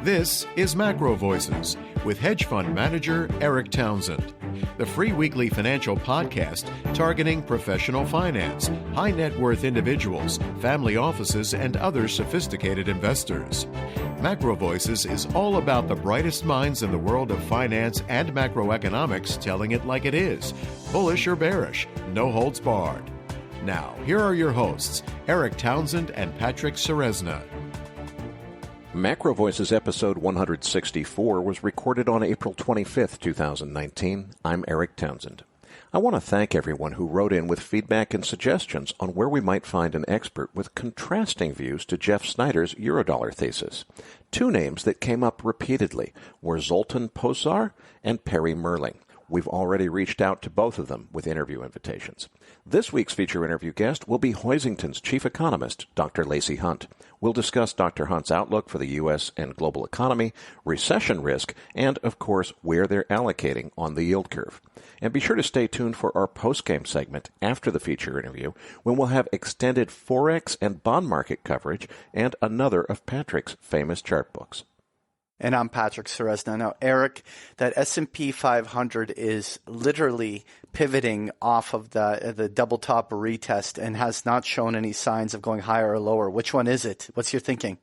This is MacroVoices with hedge fund manager Erik Townsend, the free weekly financial podcast targeting professional finance, high net worth individuals, family offices, and other sophisticated investors. MacroVoices is all about the brightest minds in the world of finance and macroeconomics telling it like it is, bullish or bearish, no holds barred. Now, here are your hosts, Erik Townsend and Patrick Ceresna. MacroVoices episode 164 was recorded on April 25th, 2019. I'm Erik Townsend. I want to thank everyone who wrote in with feedback and suggestions on where we might find an expert with contrasting views to Jeff Snyder's Eurodollar thesis. Two names that came up repeatedly were Zoltan Pozsar and Perry Merling. We've already reached out to both of them with interview invitations. This week's feature interview guest will be Hoisington's chief economist, Dr. Lacy Hunt. We'll discuss Dr. Hunt's outlook for the U.S. and global economy, recession risk, and, of course, where they're allocating on the yield curve. And be sure to stay tuned for our post-game segment after the feature interview, when we'll have extended Forex and bond market coverage and another of Patrick's famous chart books. And I'm Patrick Ceresna. Now, Erik, that S&P 500 is literally pivoting off of the double top retest and has not shown any signs of going higher or lower. Which one is it? What's your thinking?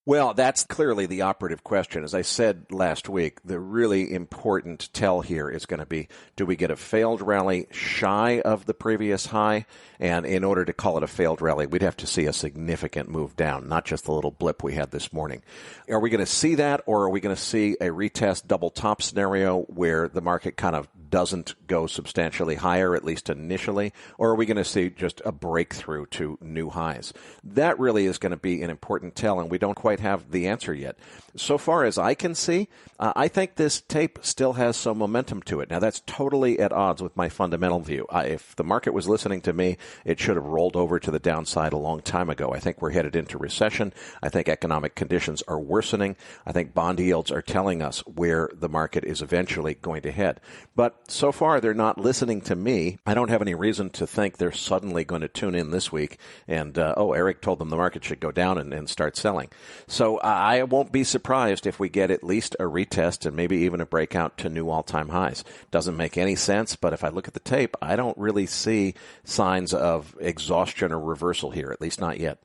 Well, that's clearly the operative question. As I said last week, the really important tell here is going to be, do we get a failed rally shy of the previous high? And in order to call it a failed rally, we'd have to see a significant move down, not just the little blip we had this morning. Are we going to see that, or are we going to see a retest double top scenario where the market kind of doesn't go substantially higher, at least initially, or are we going to see just a breakthrough to new highs? That really is going to be an important tell, and we don't quite have the answer yet. So far as I can see, I think this tape still has some momentum to it. Now, that's totally at odds with my fundamental view. If the market was listening to me, it should have rolled over to the downside a long time ago. I think we're headed into recession. I think economic conditions are worsening. I think bond yields are telling us where the market is eventually going to head. But so far, they're not listening to me. I don't have any reason to think they're suddenly going to tune in this week and, Erik told them the market should go down and start selling. So I won't be surprised if we get at least a retest and maybe even a breakout to new all-time highs. Doesn't make any sense, but if I look at the tape, I don't really see signs of exhaustion or reversal here, at least not yet.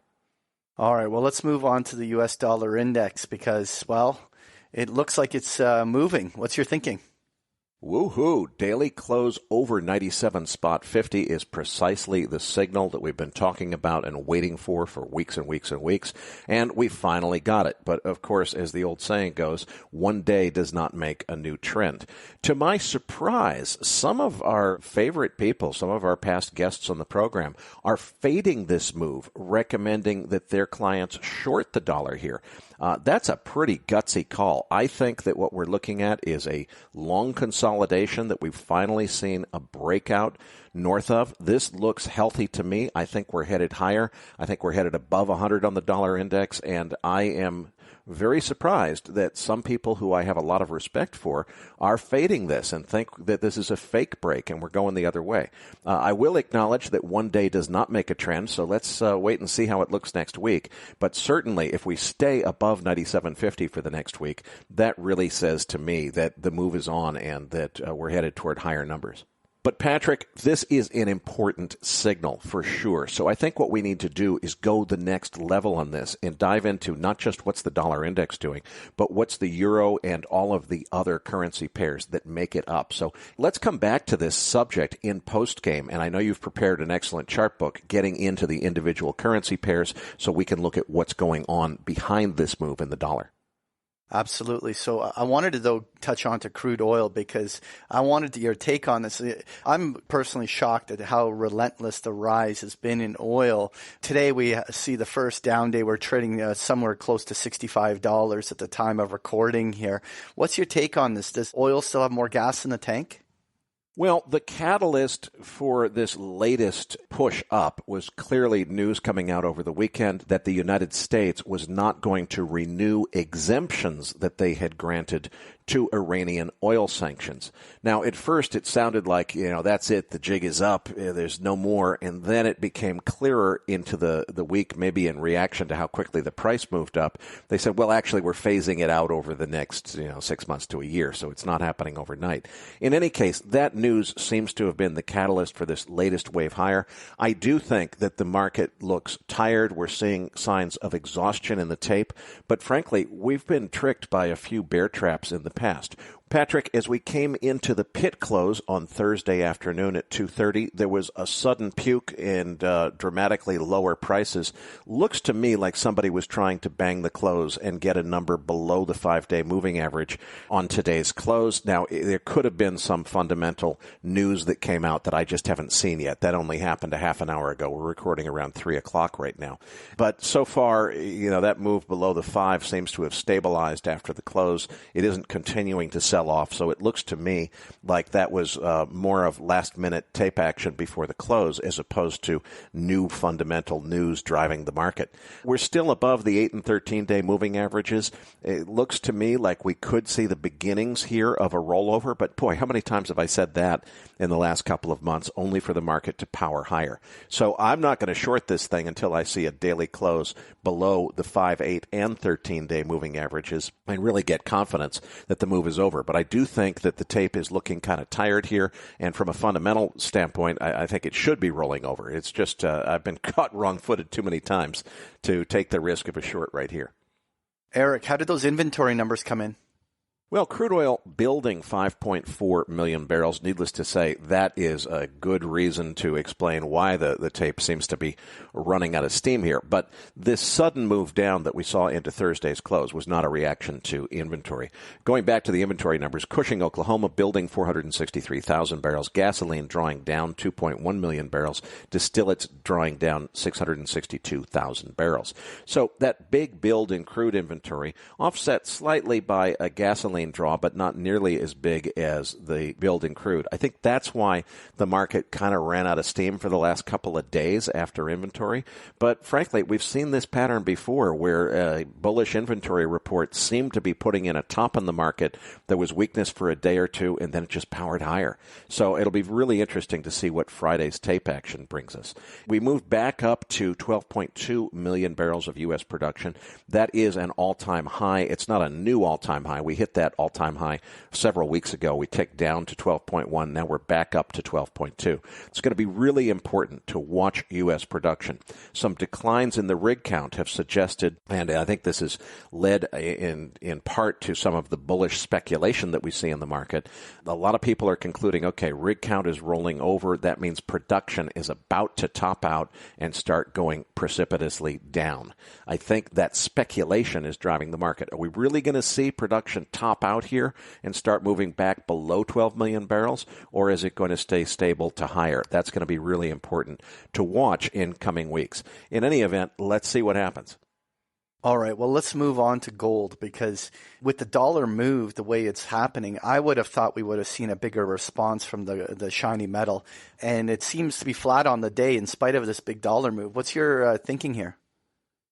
All right, well, let's move on to the U.S. dollar index because, well, it looks like it's moving. What's your thinking? Woohoo! Daily close over 97.50 is precisely the signal that we've been talking about and waiting for weeks and weeks and weeks, and we finally got it. But of course, as the old saying goes, one day does not make a new trend. To my surprise, some of our favorite people, some of our past guests on the program, are fading this move, recommending that their clients short the dollar here. That's a pretty gutsy call. I think that what we're looking at is a long consolidation that we've finally seen a breakout north of. This looks healthy to me. I think we're headed higher. I think we're headed above 100 on the dollar index, and I am very surprised that some people who I have a lot of respect for are fading this and think that this is a fake break and we're going the other way. I will acknowledge that one day does not make a trend, so let's wait and see how it looks next week. But certainly, if we stay above 97.50 for the next week, that really says to me that the move is on and that we're headed toward higher numbers. But Patrick, this is an important signal for sure. So I think what we need to do is go the next level on this and dive into not just what's the dollar index doing, but what's the euro and all of the other currency pairs that make it up. So let's come back to this subject in post-game. And I know you've prepared an excellent chart book getting into the individual currency pairs so we can look at what's going on behind this move in the dollar. Absolutely. So I wanted to, though, touch on to crude oil because I wanted your take on this. I'm personally shocked at how relentless the rise has been in oil. Today we see the first down day. We're trading somewhere close to $65 at the time of recording here. What's your take on this? Does oil still have more gas in the tank? Well, the catalyst for this latest push up was clearly news coming out over the weekend that the United States was not going to renew exemptions that they had granted to Iranian oil sanctions. Now, at first it sounded like, that's it, the jig is up, there's no more, and then it became clearer into the week, maybe in reaction to how quickly the price moved up. They said, well, actually, we're phasing it out over the next 6 months to a year, so it's not happening overnight. In any case, that news seems to have been the catalyst for this latest wave higher. I do think that the market looks tired. We're seeing signs of exhaustion in the tape, but frankly, we've been tricked by a few bear traps in the past. Patrick, as we came into the pit close on Thursday afternoon at 2:30, there was a sudden puke and dramatically lower prices. Looks to me like somebody was trying to bang the close and get a number below the 5-day moving average on today's close. Now, there could have been some fundamental news that came out that I just haven't seen yet. That only happened a half an hour ago. We're recording around 3 o'clock right now. But so far, that move below the 5 seems to have stabilized after the close. It isn't continuing to sell off, so it looks to me like that was more of last-minute tape action before the close as opposed to new fundamental news driving the market. We're still above the 8 and 13-day moving averages. It looks to me like we could see the beginnings here of a rollover, but boy, how many times have I said that in the last couple of months, only for the market to power higher? So I'm not going to short this thing until I see a daily close below the 5, 8, and 13-day moving averages and really get confidence that the move is over. But I do think that the tape is looking kind of tired here, and from a fundamental standpoint, I think it should be rolling over. It's just I've been caught wrong-footed too many times to take the risk of a short right here. Eric, how did those inventory numbers come in? Well, crude oil building 5.4 million barrels. Needless to say, that is a good reason to explain why the tape seems to be running out of steam here. But this sudden move down that we saw into Thursday's close was not a reaction to inventory. Going back to the inventory numbers, Cushing, Oklahoma, building 463,000 barrels. Gasoline drawing down 2.1 million barrels. Distillates drawing down 662,000 barrels. So that big build in crude inventory offset slightly by a gasoline draw, but not nearly as big as the build in crude. I think that's why the market kind of ran out of steam for the last couple of days after inventory. But frankly, we've seen this pattern before where bullish inventory reports seem to be putting in a top in the market. There was weakness for a day or two, and then it just powered higher. So it'll be really interesting to see what Friday's tape action brings us. We moved back up to 12.2 million barrels of U.S. production. That is an all-time high. It's not a new all-time high. We hit that all-time high several weeks ago. We ticked down to 12.1. Now we're back up to 12.2. It's going to be really important to watch U.S. production. Some declines in the rig count have suggested, and I think this is led in part to some of the bullish speculation that we see in the market. A lot of people are concluding, okay, rig count is rolling over. That means production is about to top out and start going precipitously down. I think that speculation is driving the market. Are we really going to see production top out here and start moving back below 12 million barrels, or is it going to stay stable to higher? That's going to be really important to watch in coming weeks. In any event, let's see what happens. All right, well, let's move on to gold, because with the dollar move the way it's happening, I would have thought we would have seen a bigger response from the shiny metal, and it seems to be flat on the day in spite of this big dollar move. What's your thinking here?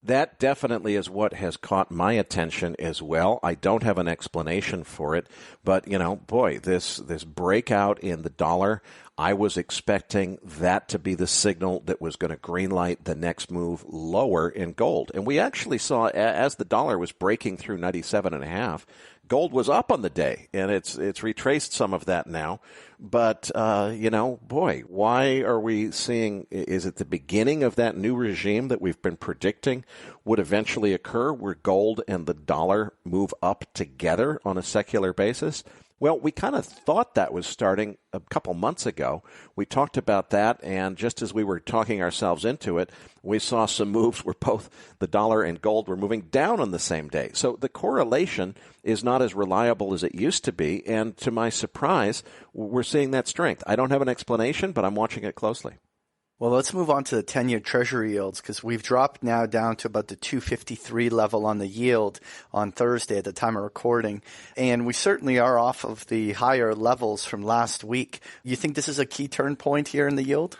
That definitely is what has caught my attention as well. I don't have an explanation for it, but, boy, this breakout in the dollar, I was expecting that to be the signal that was going to greenlight the next move lower in gold. And we actually saw, as the dollar was breaking through 97.5, gold was up on the day, and it's retraced some of that now. But, boy, why are we seeing, is it the beginning of that new regime that we've been predicting would eventually occur where gold and the dollar move up together on a secular basis? Well, we kind of thought that was starting a couple months ago. We talked about that, and just as we were talking ourselves into it, we saw some moves where both the dollar and gold were moving down on the same day. So the correlation is not as reliable as it used to be, and to my surprise, we're seeing that strength. I don't have an explanation, but I'm watching it closely. Well, let's move on to the 10-year Treasury yields, because we've dropped now down to about the 253 level on the yield on Thursday at the time of recording. And we certainly are off of the higher levels from last week. You think this is a key turn point here in the yield?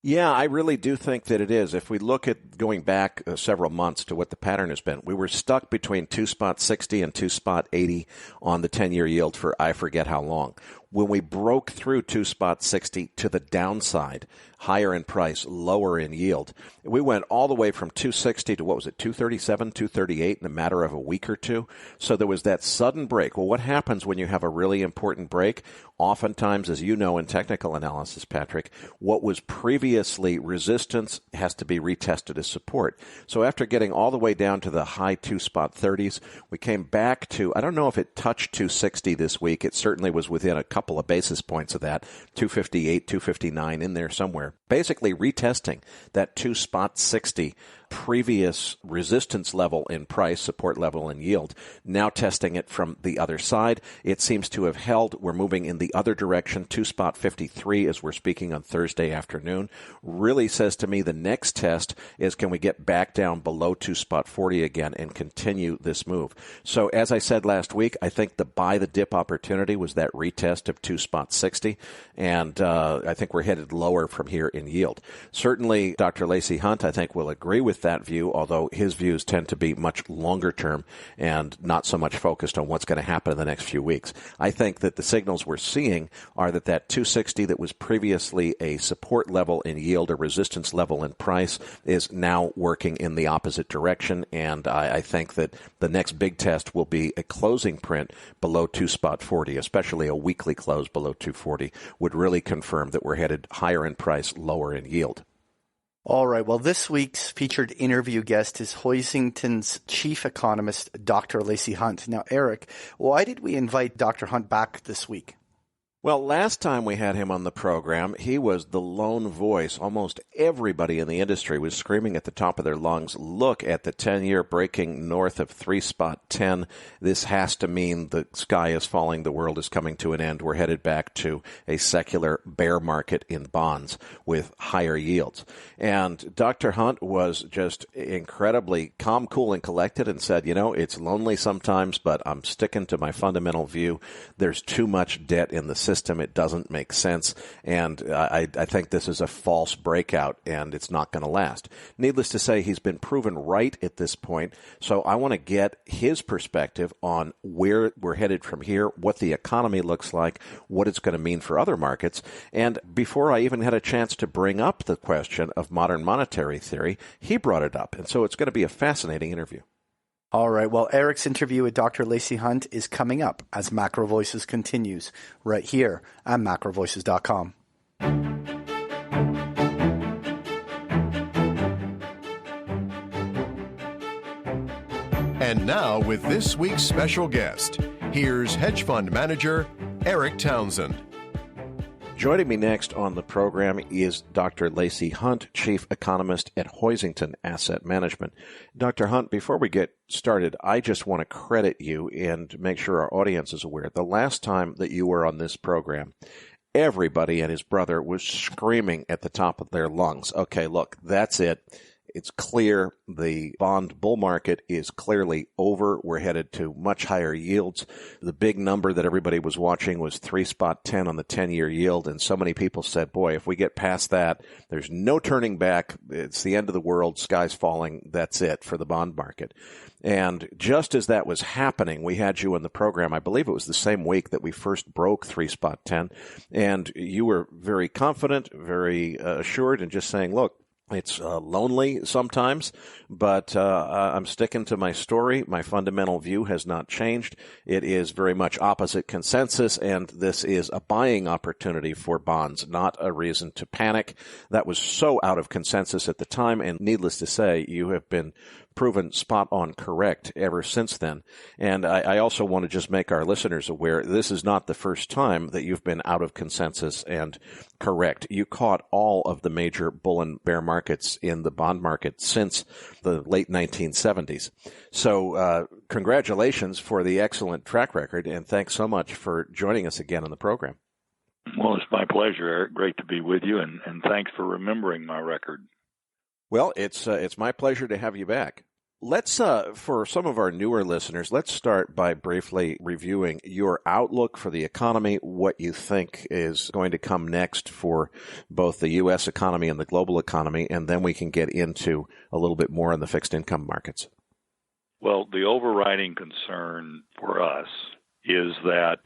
Yeah, I really do think that it is. If we look at going back several months to what the pattern has been, we were stuck between 2.60 and 2.80 on the 10-year yield for I forget how long. When we broke through 2.60 to the downside, higher in price, lower in yield, we went all the way from 260 to what was it, 237, 238 in a matter of a week or two. So there was that sudden break. Well, what happens when you have a really important break? Oftentimes, as you know in technical analysis, Patrick, what was previously resistance has to be retested as support. So after getting all the way down to the high 2.30s, we came back to, I don't know if it touched 260 this week. It certainly was within a couple of basis points of that, 258, 259 in there somewhere. Basically retesting that 2.60 previous resistance level in price, support level in yield, now testing it from the other side. It seems to have held. We're moving in the other direction. 2.53 as we're speaking on Thursday afternoon really says to me the next test is can we get back down below 2.40 again and continue this move. So as I said last week, I think the buy the dip opportunity was that retest of 2.60, and I think we're headed lower from here in yield. Certainly, Dr. Lacy Hunt, I think, will agree with that view, although his views tend to be much longer term and not so much focused on what's going to happen in the next few weeks. I think that the signals we're seeing are that 260 that was previously a support level in yield or resistance level in price is now working in the opposite direction, and I think that the next big test will be a closing print below 2.40, especially a weekly close below 240 would really confirm that we're headed higher in price, lower in yield. All right. Well, this week's featured interview guest is Hoisington's chief economist, Dr. Lacy Hunt. Now, Erik, why did we invite Dr. Hunt back this week? Well, last time we had him on the program, he was the lone voice. Almost everybody in the industry was screaming at the top of their lungs, look at the 10-year breaking north of 3.10. This has to mean the sky is falling, the world is coming to an end. We're headed back to a secular bear market in bonds with higher yields. And Dr. Hunt was just incredibly calm, cool, and collected and said, it's lonely sometimes, but I'm sticking to my fundamental view. There's too much debt in the system. It doesn't make sense, and I think this is a false breakout, and it's not going to last. Needless to say, he's been proven right at this point, so I want to get his perspective on where we're headed from here, what the economy looks like, what it's going to mean for other markets, and before I even had a chance to bring up the question of modern monetary theory, he brought it up, and so it's going to be a fascinating interview. All right. Well, Erik's interview with Dr. Lacy Hunt is coming up as MacroVoices continues right here at MacroVoices.com. And now with this week's special guest, here's hedge fund manager Erik Townsend. Joining me next on the program is Dr. Lacy Hunt, Chief Economist at Hoisington Asset Management. Dr. Hunt, before we get started, I just want to credit you and make sure our audience is aware. The last time that you were on this program, everybody and his brother was screaming at the top of their lungs, okay, look, that's it. It's clear the bond bull market is clearly over. We're headed to much higher yields. The big number that everybody was watching was 3.10 on the 10-year yield, and so many people said, boy, if we get past that, there's no turning back. It's the end of the world. Sky's falling. That's it for the bond market. And just as that was happening, we had you in the program. I believe it was the same week that we first broke 3.10, and you were very confident, very assured, and just saying, look, it's lonely sometimes, but I'm sticking to my story. My fundamental view has not changed. It is very much opposite consensus, and this is a buying opportunity for bonds, not a reason to panic. That was so out of consensus at the time, and needless to say, you have been proven spot on correct ever since then. And I also want to just make our listeners aware, this is not the first time that you've been out of consensus and correct. You caught all of the major bull and bear markets in the bond market since the late 1970s. So congratulations for the excellent track record, and thanks so much for joining us again on the program. Well, it's my pleasure, Erik. Great to be with you, and thanks for remembering my record. Well, it's my pleasure to have you back. Let's, for some of our newer listeners, let's start by briefly reviewing your outlook for the economy, what you think is going to come next for both the U.S. economy and the global economy, and then we can get into a little bit more on the fixed income markets. Well, the overriding concern for us is that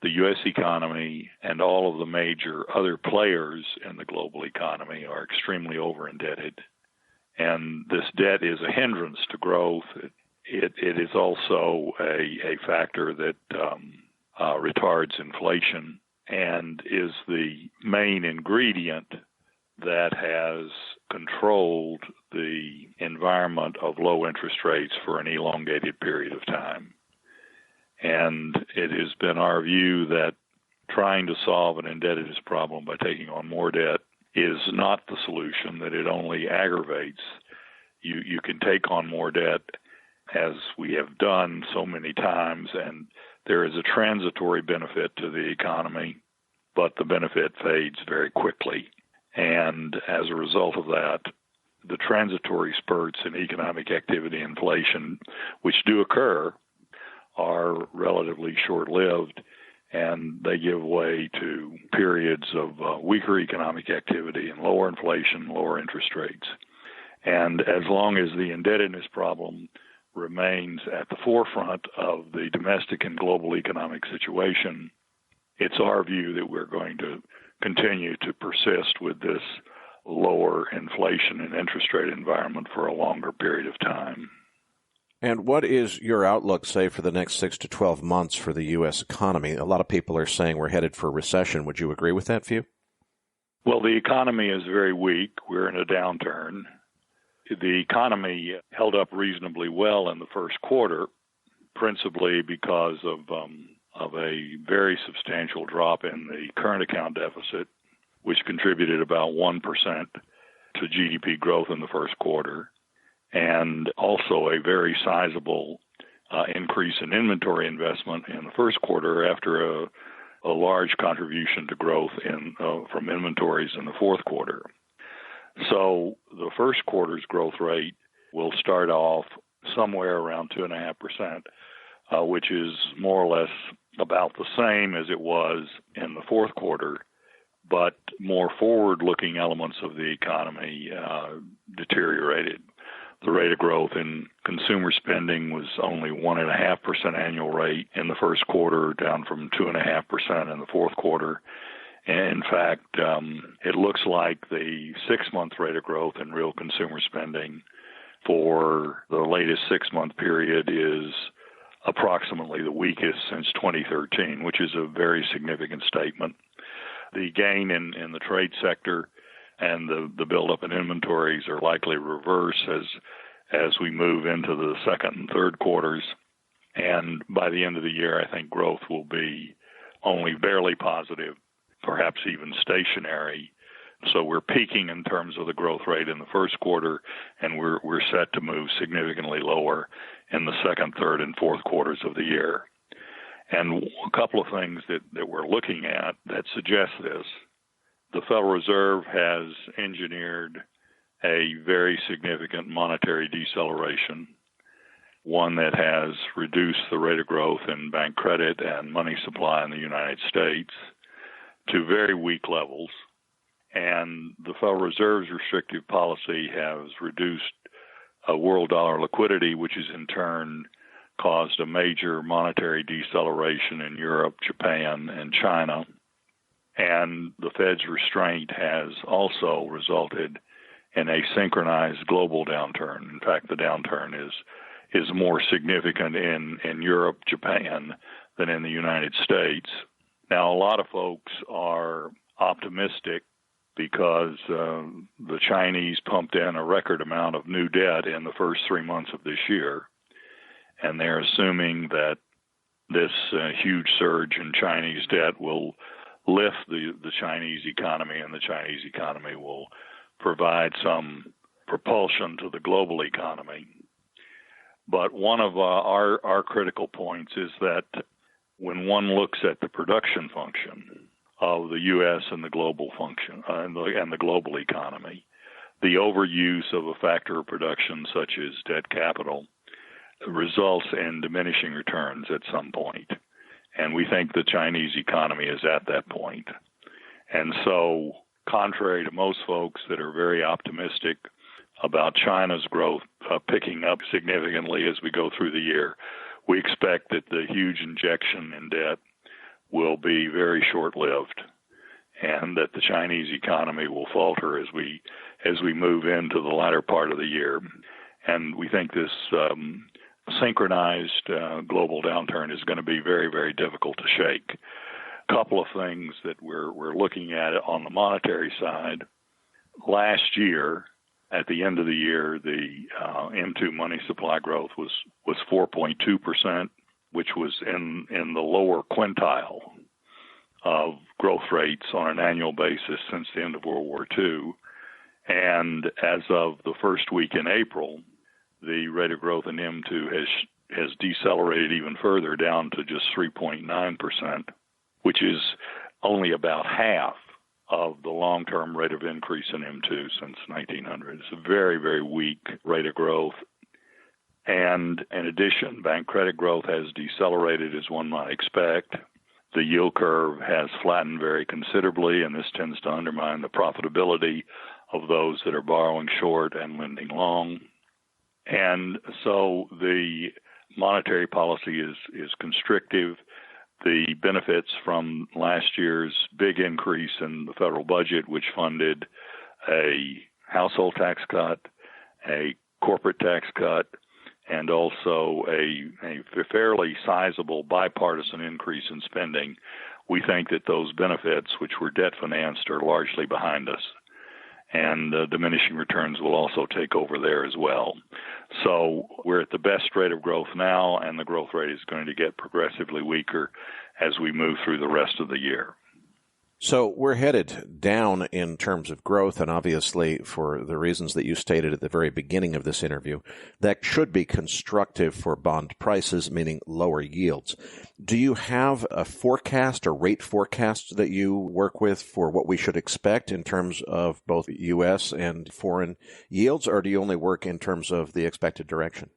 the U.S. economy and all of the major other players in the global economy are extremely over-indebted. And this debt is a hindrance to growth. It is also a factor that retards inflation and is the main ingredient that has controlled the environment of low interest rates for an elongated period of time. And it has been our view that trying to solve an indebtedness problem by taking on more debt is not the solution, that it only aggravates. You can take on more debt, as we have done so many times, and there is a transitory benefit to the economy, but the benefit fades very quickly. And as a result of that, the transitory spurts in economic activity and inflation, which do occur, are relatively short-lived, and they give way to periods of weaker economic activity and lower inflation, lower interest rates. And as long as the indebtedness problem remains at the forefront of the domestic and global economic situation, it's our view that we're going to continue to persist with this lower inflation and interest rate environment for a longer period of time. And what is your outlook, say, for the next 6 to 12 months for the U.S. economy? A lot of people are saying we're headed for a recession. Would you agree with that view? Well, the economy is very weak. We're in a downturn. The economy held up reasonably well in the first quarter, principally because of a very substantial drop in the current account deficit, which contributed about 1% to GDP growth in the first quarter, and also a very sizable increase in inventory investment in the first quarter after a large contribution to growth from inventories in the fourth quarter. So the first quarter's growth rate will start off somewhere around 2.5%, which is more or less about the same as it was in the fourth quarter, but more forward-looking elements of the economy deteriorated. The rate of growth in consumer spending was only 1.5% annual rate in the first quarter, down from 2.5% in the fourth quarter. And in fact, it looks like the 6-month rate of growth in real consumer spending for the latest 6-month period is approximately the weakest since 2013, which is a very significant statement. The gain in the trade sector and the buildup in inventories are likely to reverse as we move into the second and third quarters. And by the end of the year, I think growth will be only barely positive, perhaps even stationary. So we're peaking in terms of the growth rate in the first quarter, and we're set to move significantly lower in the second, third, and fourth quarters of the year. And a couple of things that we're looking at that suggest this. The Federal Reserve has engineered a very significant monetary deceleration, one that has reduced the rate of growth in bank credit and money supply in the United States to very weak levels. And the Federal Reserve's restrictive policy has reduced world dollar liquidity, which has in turn caused a major monetary deceleration in Europe, Japan, and China. And the Fed's restraint has also resulted in a synchronized global downturn. In fact, the downturn is more significant in Europe, Japan, than in the United States. Now, a lot of folks are optimistic because the Chinese pumped in a record amount of new debt in the first 3 months of this year, and they're assuming that this huge surge in Chinese debt will lift the Chinese economy, and the Chinese economy will provide some propulsion to the global economy. But one of our critical points is that when one looks at the production function of the U.S. and the global function and the global economy, the overuse of a factor of production such as debt capital results in diminishing returns at some point. And we think the Chinese economy is at that point. And so, contrary to most folks that are very optimistic about China's growth picking up significantly as we go through the year, we expect that the huge injection in debt will be very short-lived, and that the Chinese economy will falter as we move into the latter part of the year. And we think this synchronized global downturn is going to be very, very difficult to shake. A couple of things that we're looking at on the monetary side. Last year, at the end of the year, the M2 money supply growth was 4.2%, which was in the lower quintile of growth rates on an annual basis since the end of World War II. And as of the first week in April, the rate of growth in M2 has decelerated even further down to just 3.9%, which is only about half of the long-term rate of increase in M2 since 1900. It's a very, very weak rate of growth. And in addition, bank credit growth has decelerated as one might expect. The yield curve has flattened very considerably, and this tends to undermine the profitability of those that are borrowing short and lending long. And so the monetary policy is constrictive. The benefits from last year's big increase in the federal budget, which funded a household tax cut, a corporate tax cut, and also a fairly sizable bipartisan increase in spending, we think that those benefits, which were debt financed, are largely behind us. And diminishing returns will also take over there as well. So we're at the best rate of growth now, and the growth rate is going to get progressively weaker as we move through the rest of the year. So we're headed down in terms of growth, and obviously for the reasons that you stated at the very beginning of this interview, that should be constructive for bond prices, meaning lower yields. Do you have a forecast or rate forecast that you work with for what we should expect in terms of both U.S. and foreign yields, or do you only work in terms of the expected direction?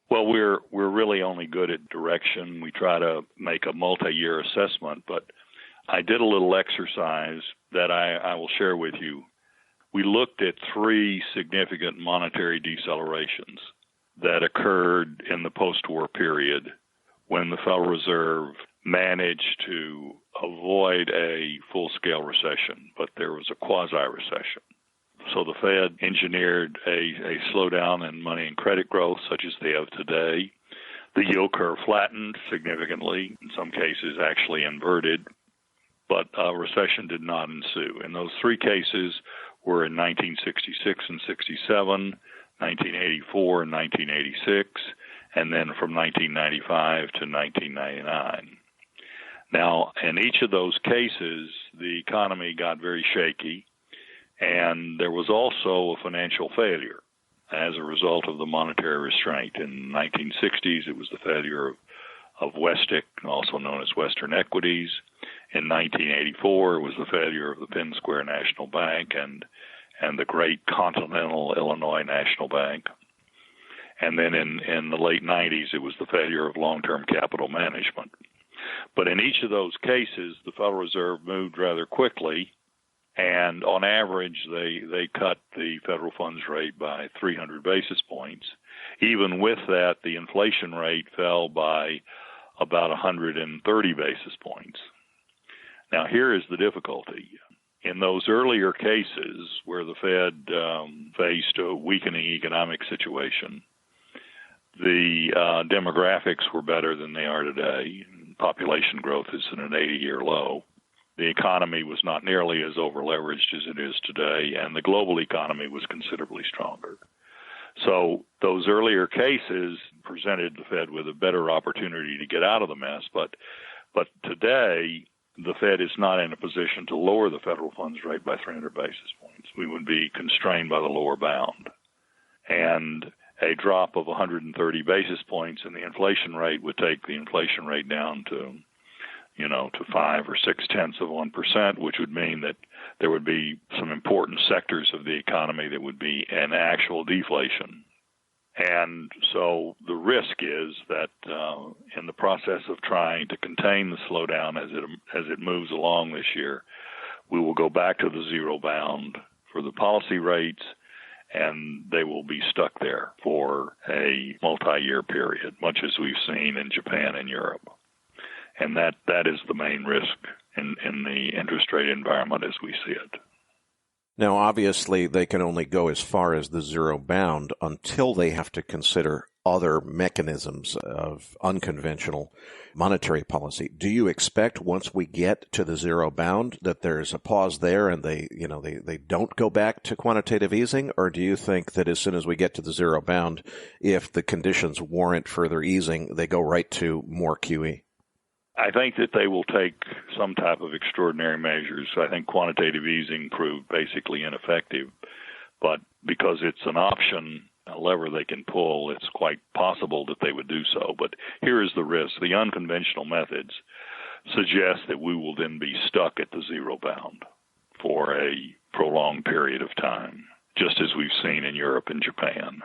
Well, we're really only good at direction. We try to make a multi-year assessment, but I did a little exercise that I will share with you. We looked at 3 significant monetary decelerations that occurred in the post-war period when the Federal Reserve managed to avoid a full-scale recession, but there was a quasi-recession. So the Fed engineered a slowdown in money and credit growth, such as they have today. The yield curve flattened significantly, in some cases actually inverted, but a recession did not ensue. And those 3 cases were in 1966 and 67, 1984 and 1986, and then from 1995 to 1999. Now, in each of those cases, the economy got very shaky, and there was also a financial failure as a result of the monetary restraint. In the 1960s, it was the failure of Westic, also known as Western Equities. In 1984, it was the failure of the Penn Square National Bank and the great Continental Illinois National Bank. And then in the late 90s, it was the failure of long-term capital management. But in each of those cases, the Federal Reserve moved rather quickly, and on average, they cut the federal funds rate by 300 basis points. Even with that, the inflation rate fell by about 130 basis points. Now, here is the difficulty. In those earlier cases where the Fed faced a weakening economic situation, the demographics were better than they are today. Population growth is at an 80-year low. The economy was not nearly as over-leveraged as it is today, and the global economy was considerably stronger. So those earlier cases presented the Fed with a better opportunity to get out of the mess, but today the Fed is not in a position to lower the federal funds rate by 300 basis points. We would be constrained by the lower bound. And a drop of 130 basis points in the inflation rate would take the inflation rate down to 5 or 6/10 of 1%, which would mean that there would be some important sectors of the economy that would be in actual deflation. And so the risk is that in the process of trying to contain the slowdown as it moves along this year, we will go back to the zero bound for the policy rates, and they will be stuck there for a multi-year period, much as we've seen in Japan and Europe. And that is the main risk in the interest rate environment as we see it. Now, obviously, they can only go as far as the zero bound until they have to consider other mechanisms of unconventional monetary policy. Do you expect once we get to the zero bound that there's a pause there and they don't go back to quantitative easing? Or do you think that as soon as we get to the zero bound, if the conditions warrant further easing, they go right to more QE? I think that they will take some type of extraordinary measures. I think quantitative easing proved basically ineffective, but because it's an option, a lever they can pull, it's quite possible that they would do so. But here is the risk. The unconventional methods suggest that we will then be stuck at the zero bound for a prolonged period of time, just as we've seen in Europe and Japan.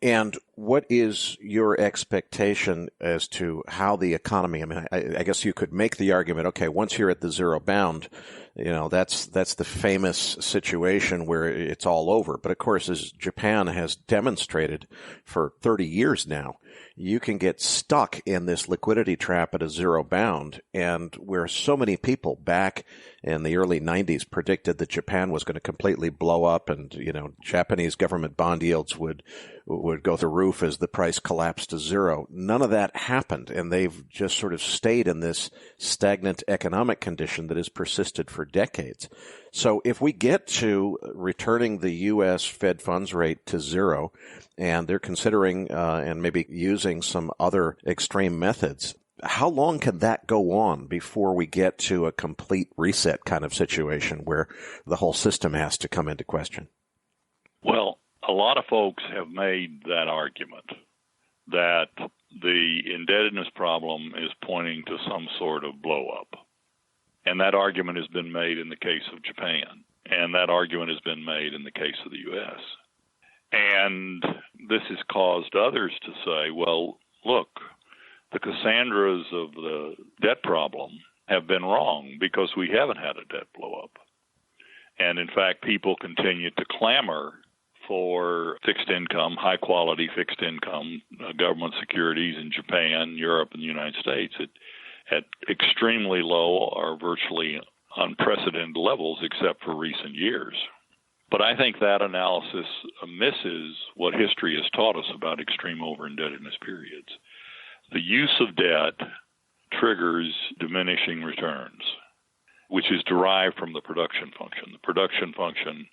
And what is your expectation as to how the economy, I mean, I guess you could make the argument, okay, once you're at the zero bound, that's the famous situation where it's all over. But of course, as Japan has demonstrated for 30 years now, you can get stuck in this liquidity trap at a zero bound, and where so many people back in the early 90s predicted that Japan was going to completely blow up and, Japanese government bond yields would go through the roof as the price collapsed to zero. None of that happened, and they've just sort of stayed in this stagnant economic condition that has persisted for decades. So if we get to returning the U.S. Fed funds rate to zero, and they're considering and maybe using some other extreme methods, how long can that go on before we get to a complete reset kind of situation where the whole system has to come into question? Well, a lot of folks have made that argument that the indebtedness problem is pointing to some sort of blow-up. And that argument has been made in the case of Japan. And that argument has been made in the case of the U.S. And this has caused others to say, well, look, the Cassandras of the debt problem have been wrong because we haven't had a debt blow-up. And in fact, people continue to clamor for fixed income, high-quality fixed income, government securities in Japan, Europe, and the United States at extremely low or virtually unprecedented levels except for recent years. But I think that analysis misses what history has taught us about extreme over-indebtedness periods. The use of debt triggers diminishing returns, which is derived from the production function. The production function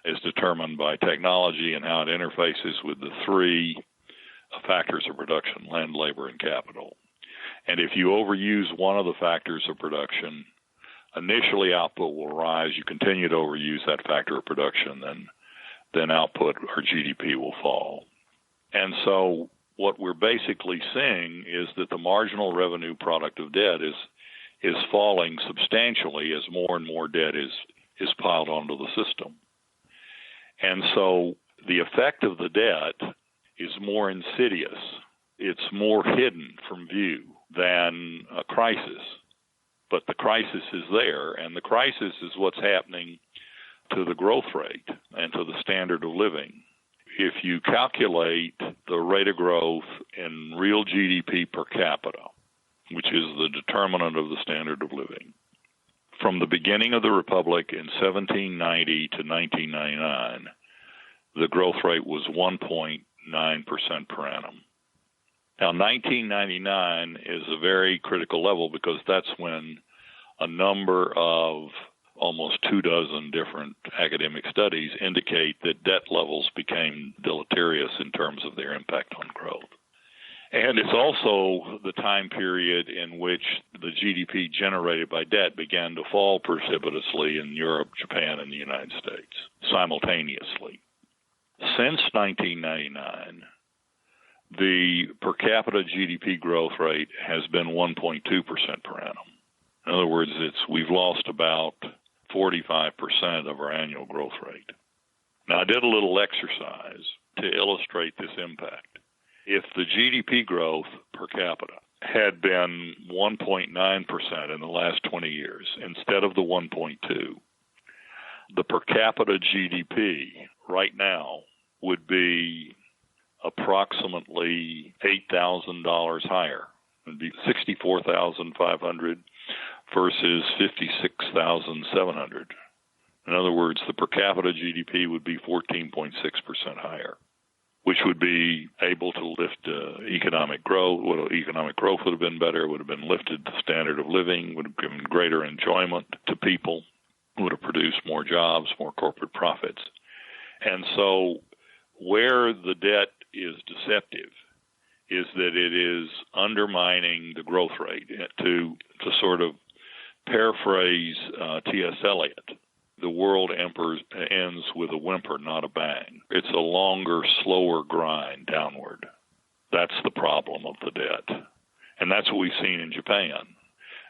is determined by technology and how it interfaces with the three factors of production, land, labor, and capital. And if you overuse one of the factors of production, initially output will rise. You continue to overuse that factor of production, then output or GDP will fall. And so what we're basically seeing is that the marginal revenue product of debt is falling substantially as more and more debt is piled onto the system. And so the effect of the debt is more insidious. It's more hidden from view than a crisis. But the crisis is there, and the crisis is what's happening to the growth rate and to the standard of living. If you calculate the rate of growth in real GDP per capita, which is the determinant of the standard of living, from the beginning of the Republic in 1790 to 1999, the growth rate was 1.9% per annum. Now, 1999 is a very critical level because that's when a number of almost 24 different academic studies indicate that debt levels became deleterious in terms of their impact on growth. And it's also the time period in which the GDP generated by debt began to fall precipitously in Europe, Japan, and the United States simultaneously. Since 1999, the per capita GDP growth rate has been 1.2% per annum. In other words, we've lost about 45% of our annual growth rate. Now, I did a little exercise to illustrate this impact. If the GDP growth per capita had been 1.9% in the last 20 years instead of the 1.2, the per capita GDP right now would be approximately $8,000 higher. It would be $64,500 versus $56,700. In other words, the per capita GDP would be 14.6% higher, which would be able to lift economic growth. Economic growth would have been better, would have been lifted the standard of living, would have given greater enjoyment to people, would have produced more jobs, more corporate profits. And so where the debt is deceptive is that it is undermining the growth rate. To sort of paraphrase T.S. Eliot, the world ends with a whimper, not a bang. It's a longer, slower grind downward. That's the problem of the debt. And that's what we've seen in Japan.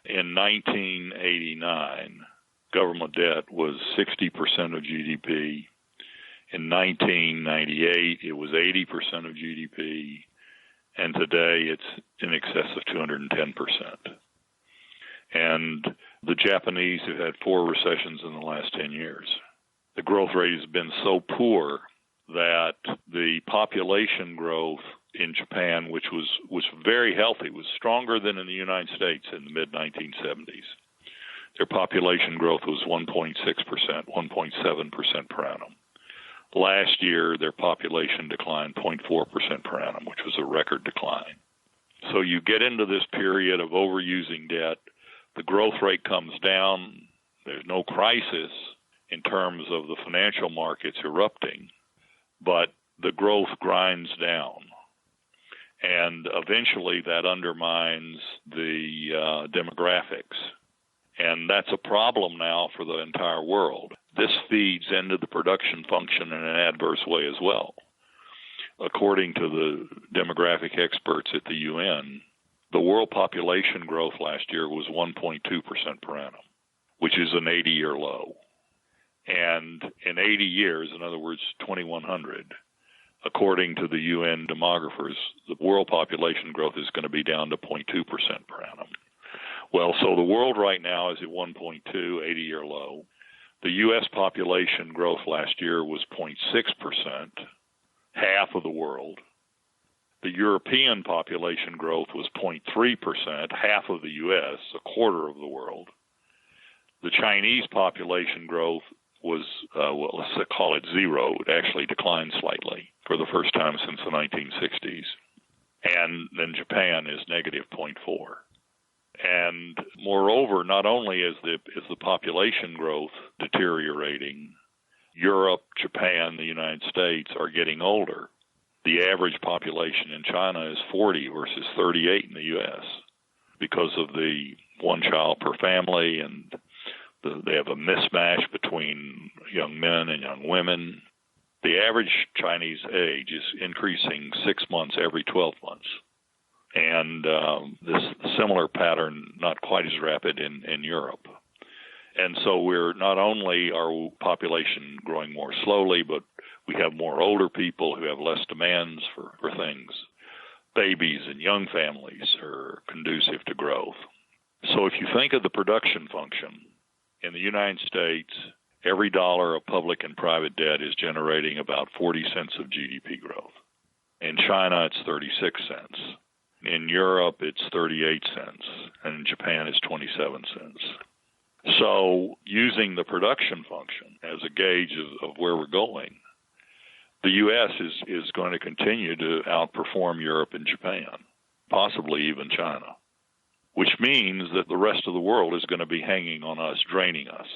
In 1989, government debt was 60% of GDP. In 1998, it was 80% of GDP. And today, it's in excess of 210%. And the Japanese have had 4 recessions in the last 10 years. The growth rate has been so poor that the population growth in Japan, which was very healthy, was stronger than in the United States in the mid-1970s. Their population growth was 1.6%, 1.7% per annum. Last year, their population declined 0.4% per annum, which was a record decline. So you get into this period of overusing debt, the growth rate comes down, there's no crisis in terms of the financial markets erupting, but the growth grinds down. And eventually that undermines the demographics. And that's a problem now for the entire world. This feeds into the production function in an adverse way as well. According to the demographic experts at the UN, the world population growth last year was 1.2% per annum, which is an 80-year low. And in 80 years, in other words, 2100, according to the UN demographers, the world population growth is going to be down to 0.2% per annum. Well, so the world right now is at 1.2, 80-year low. The U.S. population growth last year was 0.6%, half of the world. The European population growth was 0.3%, half of the U.S., a quarter of the world. The Chinese population growth was, let's call it zero. It actually declined slightly for the first time since the 1960s. And then Japan is negative 0.4. And moreover, not only is the population growth deteriorating, Europe, Japan, the United States are getting older. The average population in China is 40 versus 38 in the U.S. because of the one child per family, and they have a mismatch between young men and young women. The average Chinese age is increasing 6 months every 12 months. And this similar pattern, not quite as rapid in Europe. And so we're not only our population growing more slowly, but we have more older people who have less demands for things. Babies and young families are conducive to growth. So if you think of the production function, in the United States, every dollar of public and private debt is generating about 40 cents of GDP growth. In China, it's 36 cents. In Europe, it's 38 cents, and in Japan, it's 27 cents. So using the production function as a gauge of where we're going, the U.S. is going to continue to outperform Europe and Japan, possibly even China, which means that the rest of the world is going to be hanging on us, draining us.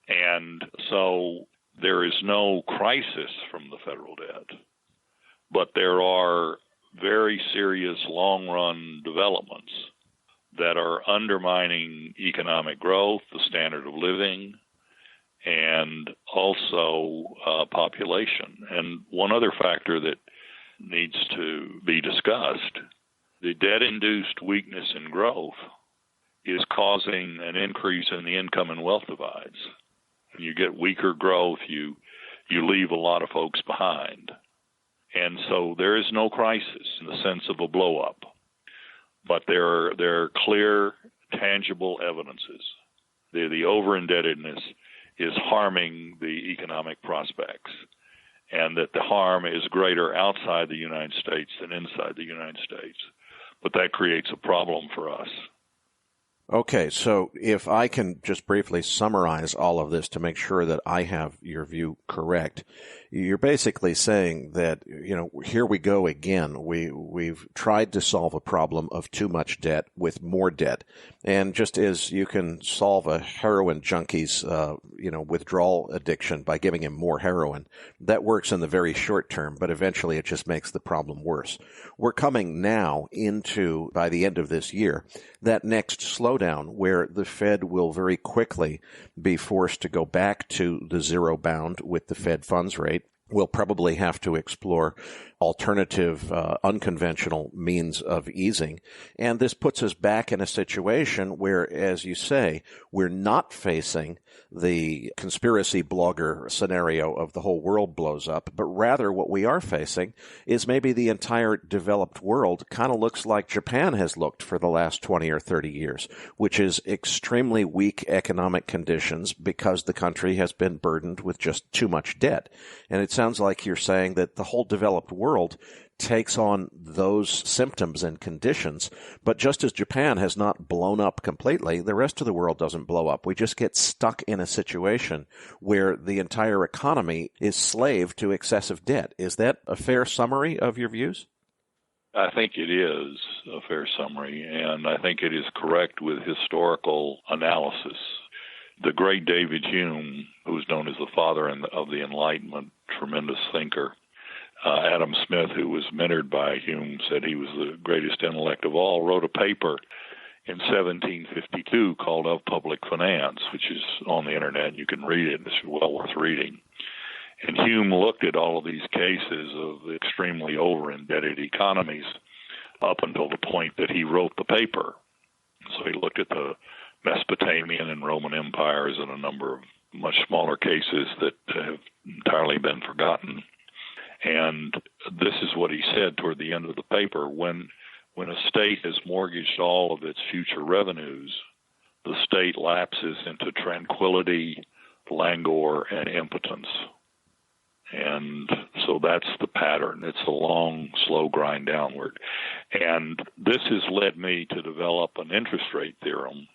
And so there is no crisis from the federal debt, but there are very serious long-run developments that are undermining economic growth, the standard of living, and also population. And one other factor that needs to be discussed, the debt-induced weakness in growth is causing an increase in the income and wealth divides. When you get weaker growth, you leave a lot of folks behind. And so there is no crisis in the sense of a blow-up. But there are clear, tangible evidences. The over-indebtedness is harming the economic prospects, and that the harm is greater outside the United States than inside the United States. But that creates a problem for us. Okay, so if I can just briefly summarize all of this to make sure that I have your view correct, you're basically saying that, here we go again. We've tried to solve a problem of too much debt with more debt. And just as you can solve a heroin junkie's, withdrawal addiction by giving him more heroin, that works in the very short term, but eventually it just makes the problem worse. We're coming now into, by the end of this year, that next slowdown where the Fed will very quickly be forced to go back to the zero bound with the Fed funds rate. We'll probably have to explore alternative, unconventional means of easing. And this puts us back in a situation where, as you say, we're not facing the conspiracy blogger scenario of the whole world blows up, but rather what we are facing is maybe the entire developed world kind of looks like Japan has looked for the last 20 or 30 years, which is extremely weak economic conditions because the country has been burdened with just too much debt. And it sounds like you're saying that the whole developed world takes on those symptoms and conditions. But just as Japan has not blown up completely, the rest of the world doesn't blow up. We just get stuck in a situation where the entire economy is slave to excessive debt. Is that a fair summary of your views? I think it is a fair summary, and I think it is correct with historical analysis. The great David Hume, who is known as the father of the Enlightenment, tremendous thinker, Adam Smith, who was mentored by Hume, said he was the greatest intellect of all, wrote a paper in 1752 called Of Public Finance, which is on the internet. You can read it. It's well worth reading. And Hume looked at all of these cases of extremely over-indebted economies up until the point that he wrote the paper. So he looked at the Mesopotamian and Roman empires and a number of much smaller cases that have entirely been forgotten. And this is what he said toward the end of the paper. When a state has mortgaged all of its future revenues, the state lapses into tranquility, languor, and impotence. And so that's the pattern. It's a long, slow grind downward. And this has led me to develop an interest rate theorem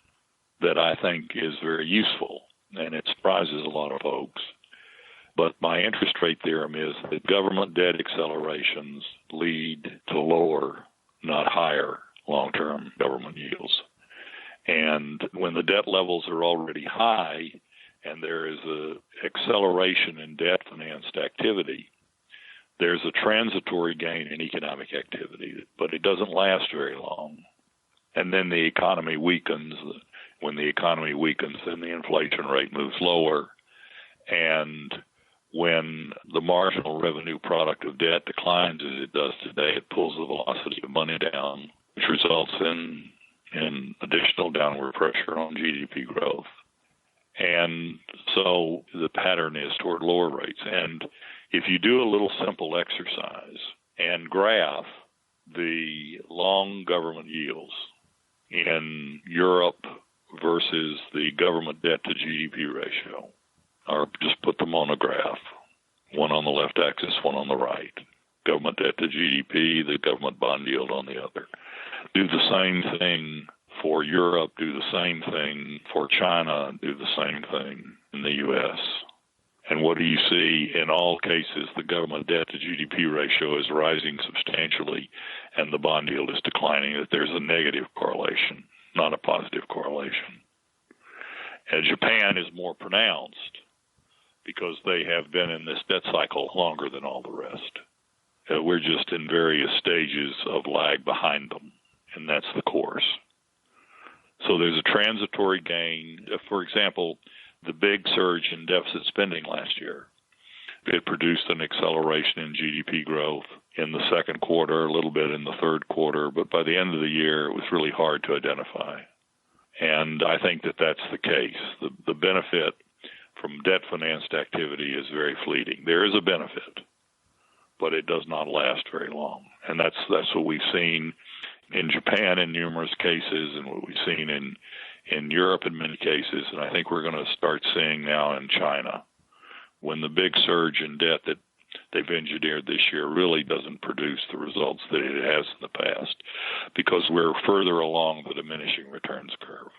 that I think is very useful, and it surprises a lot of folks. But my interest rate theorem is that government debt accelerations lead to lower, not higher, long-term government yields. And when the debt levels are already high and there is an acceleration in debt-financed activity, there's a transitory gain in economic activity, but it doesn't last very long. And then the economy weakens. When the economy weakens, then the inflation rate moves lower. And when the marginal revenue product of debt declines as it does today, it pulls the velocity of money down, which results in additional downward pressure on GDP growth. And so the pattern is toward lower rates. And if you do a little simple exercise and graph the long government yields in Europe versus the government debt to GDP ratio, or just put them on a graph, one on the left axis, one on the right, government debt to GDP, the government bond yield on the other. Do the same thing for Europe, do the same thing for China, do the same thing in the U.S. And what do you see? In all cases, the government debt to GDP ratio is rising substantially and the bond yield is declining, that there's a negative correlation, not a positive correlation. And Japan is more pronounced because they have been in this debt cycle longer than all the rest. We're just in various stages of lag behind them, and that's the course. So there's a transitory gain. For example, the big surge in deficit spending last year, it produced an acceleration in GDP growth in the second quarter, a little bit in the third quarter, but by the end of the year, it was really hard to identify. And I think that that's the case. The benefit from debt-financed activity is very fleeting. There is a benefit, but it does not last very long. And that's what we've seen in Japan in numerous cases, and what we've seen in Europe in many cases, and I think we're going to start seeing now in China, when the big surge in debt that they've engineered this year really doesn't produce the results that it has in the past, because we're further along the diminishing returns curve.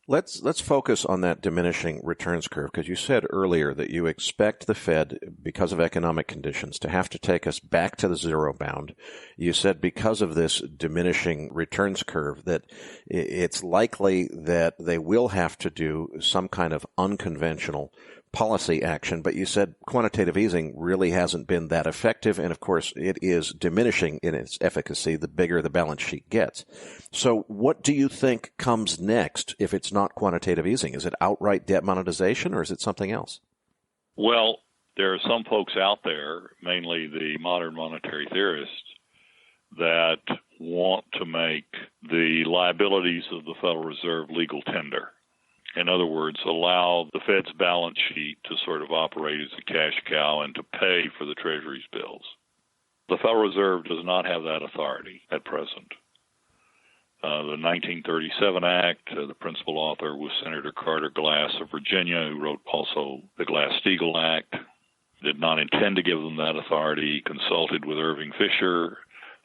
Let's focus on that diminishing returns curve, because you said earlier that you expect the Fed, because of economic conditions, to have to take us back to the zero bound. You said because of this diminishing returns curve that it's likely that they will have to do some kind of unconventional policy action, but you said quantitative easing really hasn't been that effective, and of course it is diminishing in its efficacy the bigger the balance sheet gets. So what do you think comes next if it's not quantitative easing? Is it outright debt monetization, or is it something else? Well, there are some folks out there, mainly the modern monetary theorists, that want to make the liabilities of the Federal Reserve legal tender. In other words, allow the Fed's balance sheet to sort of operate as a cash cow and to pay for the Treasury's bills. The Federal Reserve does not have that authority at present. The 1937 Act, the principal author was Senator Carter Glass of Virginia, who wrote also the Glass-Steagall Act, did not intend to give them that authority. He consulted with Irving Fisher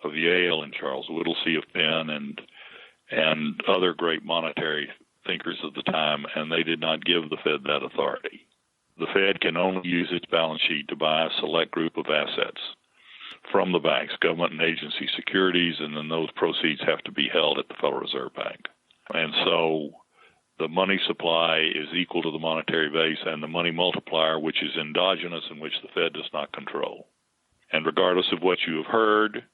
of Yale and Charles Whittlesey of Penn and other great monetary thinkers of the time, and they did not give the Fed that authority. The Fed can only use its balance sheet to buy a select group of assets from the banks, government and agency securities, and then those proceeds have to be held at the Federal Reserve Bank. And so the money supply is equal to the monetary base and the money multiplier, which is endogenous and which the Fed does not control. And regardless of what you have heard,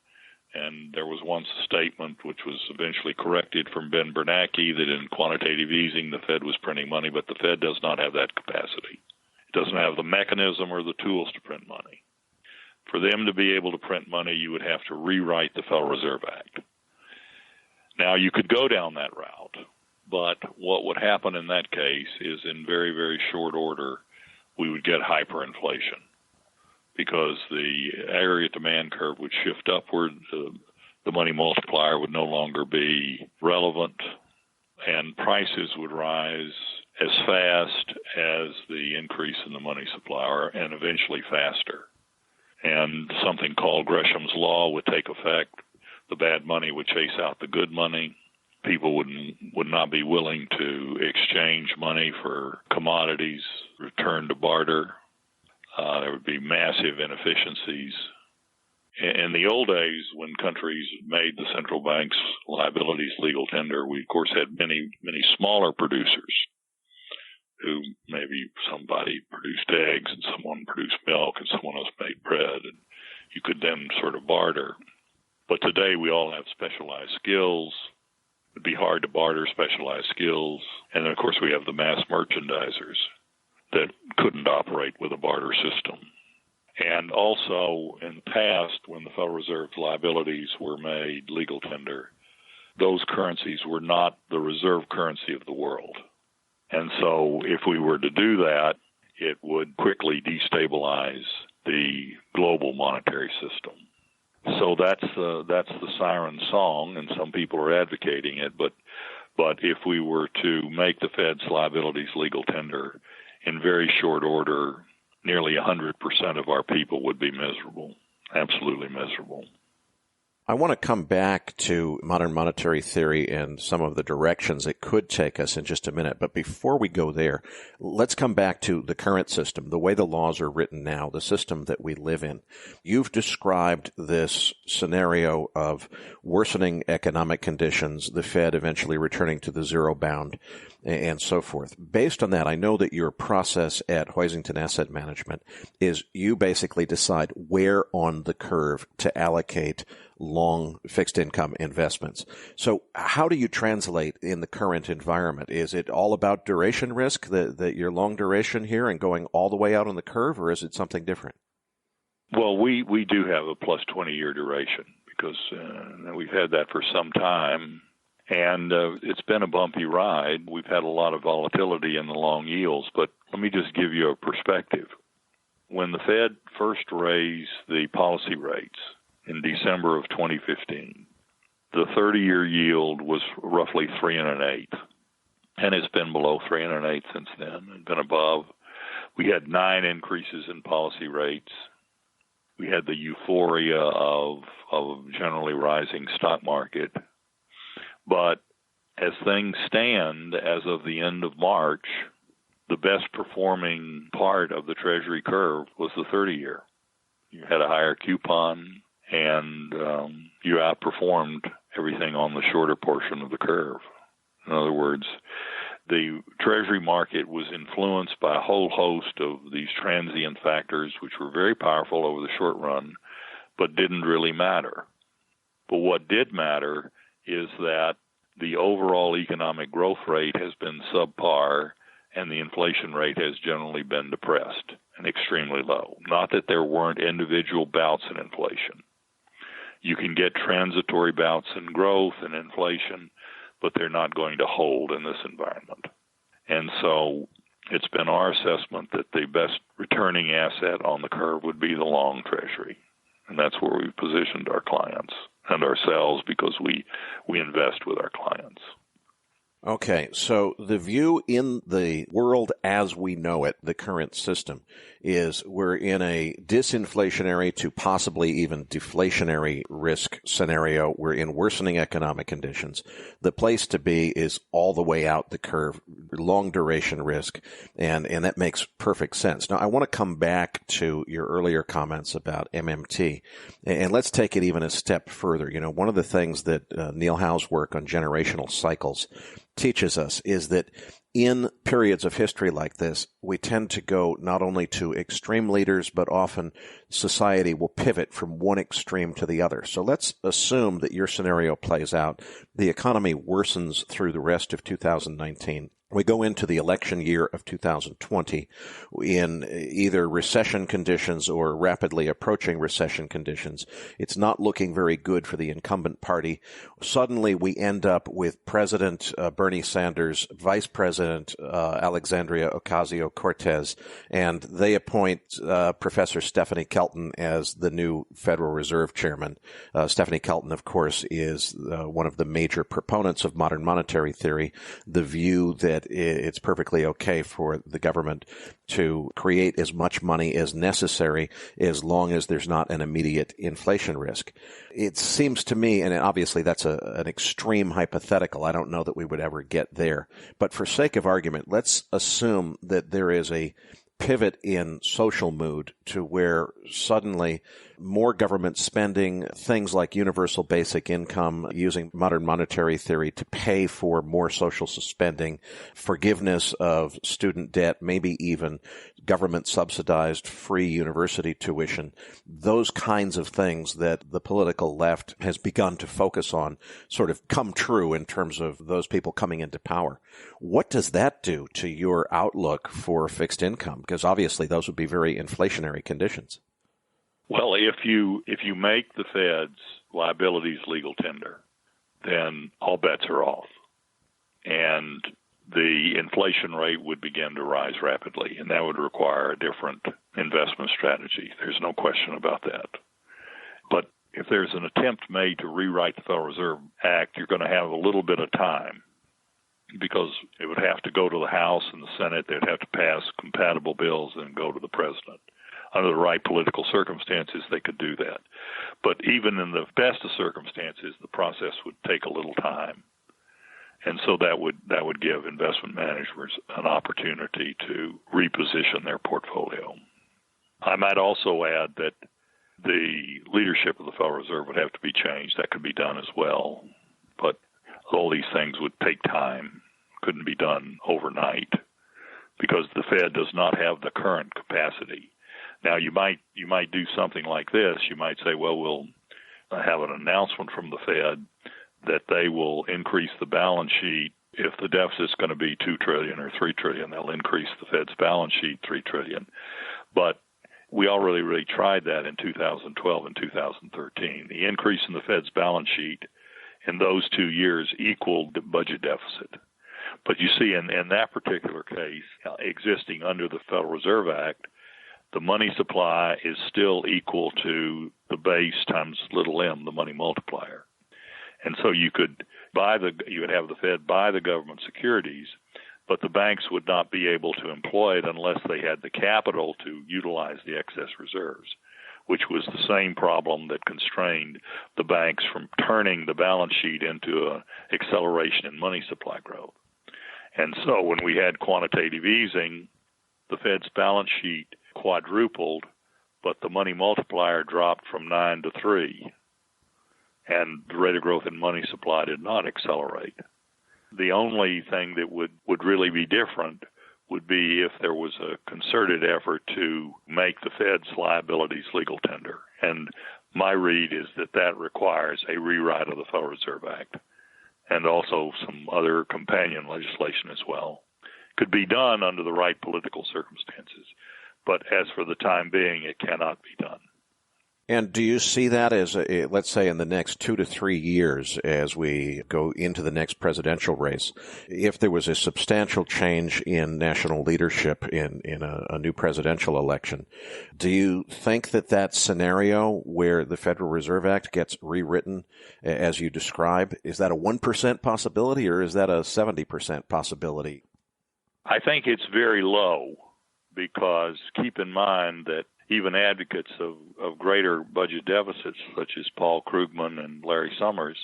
and there was once a statement which was eventually corrected from Ben Bernanke that in quantitative easing the Fed was printing money, but the Fed does not have that capacity. It doesn't have the mechanism or the tools to print money. For them to be able to print money, you would have to rewrite the Federal Reserve Act. Now, you could go down that route, but what would happen in that case is in very, very short order, we would get hyperinflation, because the aggregate demand curve would shift upward, the money multiplier would no longer be relevant, and prices would rise as fast as the increase in the money supply, and eventually faster. And something called Gresham's Law would take effect. The bad money would chase out the good money. People would not be willing to exchange money for commodities, return to barter. There would be massive inefficiencies. In the old days, when countries made the central bank's liabilities legal tender, we, of course, had many, many smaller producers who maybe somebody produced eggs and someone produced milk and someone else made bread, and you could then sort of barter. But today we all have specialized skills. It'd be hard to barter specialized skills. And then, of course, we have the mass merchandisers that couldn't operate with a barter system. And also, in the past, when the Federal Reserve's liabilities were made legal tender, those currencies were not the reserve currency of the world. And so if we were to do that, it would quickly destabilize the global monetary system. So that's the siren song, and some people are advocating it. But if we were to make the Fed's liabilities legal tender in very short order, nearly 100% of our people would be miserable, absolutely miserable. I want to come back to modern monetary theory and some of the directions it could take us in just a minute. But before we go there, let's come back to the current system, the way the laws are written now, the system that we live in. You've described this scenario of worsening economic conditions, the Fed eventually returning to the zero bound, and so forth. Based on that, I know that your process at Hoisington Asset Management is you basically decide where on the curve to allocate long fixed income investments. So how do you translate in the current environment? Is it all about duration risk, that you're long duration here and going all the way out on the curve, or is it something different? Well, we do have a plus 20-year duration because we've had that for some time. And it's been a bumpy ride. We've had a lot of volatility in the long yields, but let me just give you a perspective. When the Fed first raised the policy rates in December of 2015, the 30-year yield was roughly 3 1/8, and it's been below 3 1/8 since then, and been above. We had 9 increases in policy rates. We had the euphoria of generally rising stock market. But as things stand, as of the end of March, the best performing part of the Treasury curve was the 30-year. You had a higher coupon, and you outperformed everything on the shorter portion of the curve. In other words, the Treasury market was influenced by a whole host of these transient factors, which were very powerful over the short run, but didn't really matter. But what did matter is that the overall economic growth rate has been subpar, and the inflation rate has generally been depressed and extremely low. Not that there weren't individual bouts in inflation. You can get transitory bouts in growth and inflation, but they're not going to hold in this environment. And so it's been our assessment that the best returning asset on the curve would be the long Treasury. And that's where we've positioned our clients and ourselves, because we invest with our clients. Okay, so the view in the world as we know it, the current system, is we're in a disinflationary to possibly even deflationary risk scenario. We're in worsening economic conditions. The place to be is all the way out the curve, long duration risk, and that makes perfect sense. Now, I want to come back to your earlier comments about MMT, and let's take it even a step further. You know, one of the things that Neil Howe's work on generational cycles teaches us is that in periods of history like this, we tend to go not only to extreme leaders, but often society will pivot from one extreme to the other. So let's assume that your scenario plays out. The economy worsens through the rest of 2019. We go into the election year of 2020 in either recession conditions or rapidly approaching recession conditions. It's not looking very good for the incumbent party. Suddenly we end up with President Bernie Sanders, Vice President Alexandria Ocasio-Cortez, and they appoint Professor Stephanie Kelton as the new Federal Reserve Chairman. Stephanie Kelton, of course, is one of the major proponents of modern monetary theory, the view that it's perfectly okay for the government to create as much money as necessary as long as there's not an immediate inflation risk. It seems to me, and obviously that's an extreme hypothetical, I don't know that we would ever get there, but for sake of argument, let's assume that there is a pivot in social mood to where suddenly more government spending, things like universal basic income, using modern monetary theory to pay for more social spending, forgiveness of student debt, maybe even government subsidized free university tuition, those kinds of things that the political left has begun to focus on sort of come true in terms of those people coming into power. What does that do to your outlook for fixed income? Because obviously those would be very inflationary conditions. Well, if you make the Fed's liabilities legal tender, then all bets are off. And the inflation rate would begin to rise rapidly, and that would require a different investment strategy. There's no question about that. But if there's an attempt made to rewrite the Federal Reserve Act, you're going to have a little bit of time, because it would have to go to the House and the Senate. They'd have to pass compatible bills and go to the President. Under the right political circumstances, they could do that. But even in the best of circumstances, the process would take a little time. And so that would give investment managers an opportunity to reposition their portfolio. I might also add that the leadership of the Federal Reserve would have to be changed. That could be done as well. But all these things would take time, couldn't be done overnight, because the Fed does not have the current capacity. Now, you might do something like this. You might say, well, we'll have an announcement from the Fed that they will increase the balance sheet. If the deficit's going to be $2 trillion or $3 trillion, they'll increase the Fed's balance sheet $3 trillion. But we already tried that in 2012 and 2013. The increase in the Fed's balance sheet in those 2 years equaled the budget deficit. But you see, in that particular case, existing under the Federal Reserve Act, the money supply is still equal to the base times little m, the money multiplier. And so you would have the Fed buy the government securities, but the banks would not be able to employ it unless they had the capital to utilize the excess reserves, which was the same problem that constrained the banks from turning the balance sheet into an acceleration in money supply growth. And so when we had quantitative easing, the Fed's balance sheet quadrupled, but the money multiplier dropped from 9 to 3, and the rate of growth in money supply did not accelerate. The only thing that would really be different would be if there was a concerted effort to make the Fed's liabilities legal tender. And my read is that requires a rewrite of the Federal Reserve Act and also some other companion legislation as well. Could be done under the right political circumstances, but as for the time being, it cannot be done. And do you see that as, let's say, in the next 2 to 3 years as we go into the next presidential race, if there was a substantial change in national leadership in a new presidential election, do you think that scenario where the Federal Reserve Act gets rewritten as you describe, is that a 1% possibility or is that a 70% possibility? I think it's very low because keep in mind that even advocates of greater budget deficits, such as Paul Krugman and Larry Summers,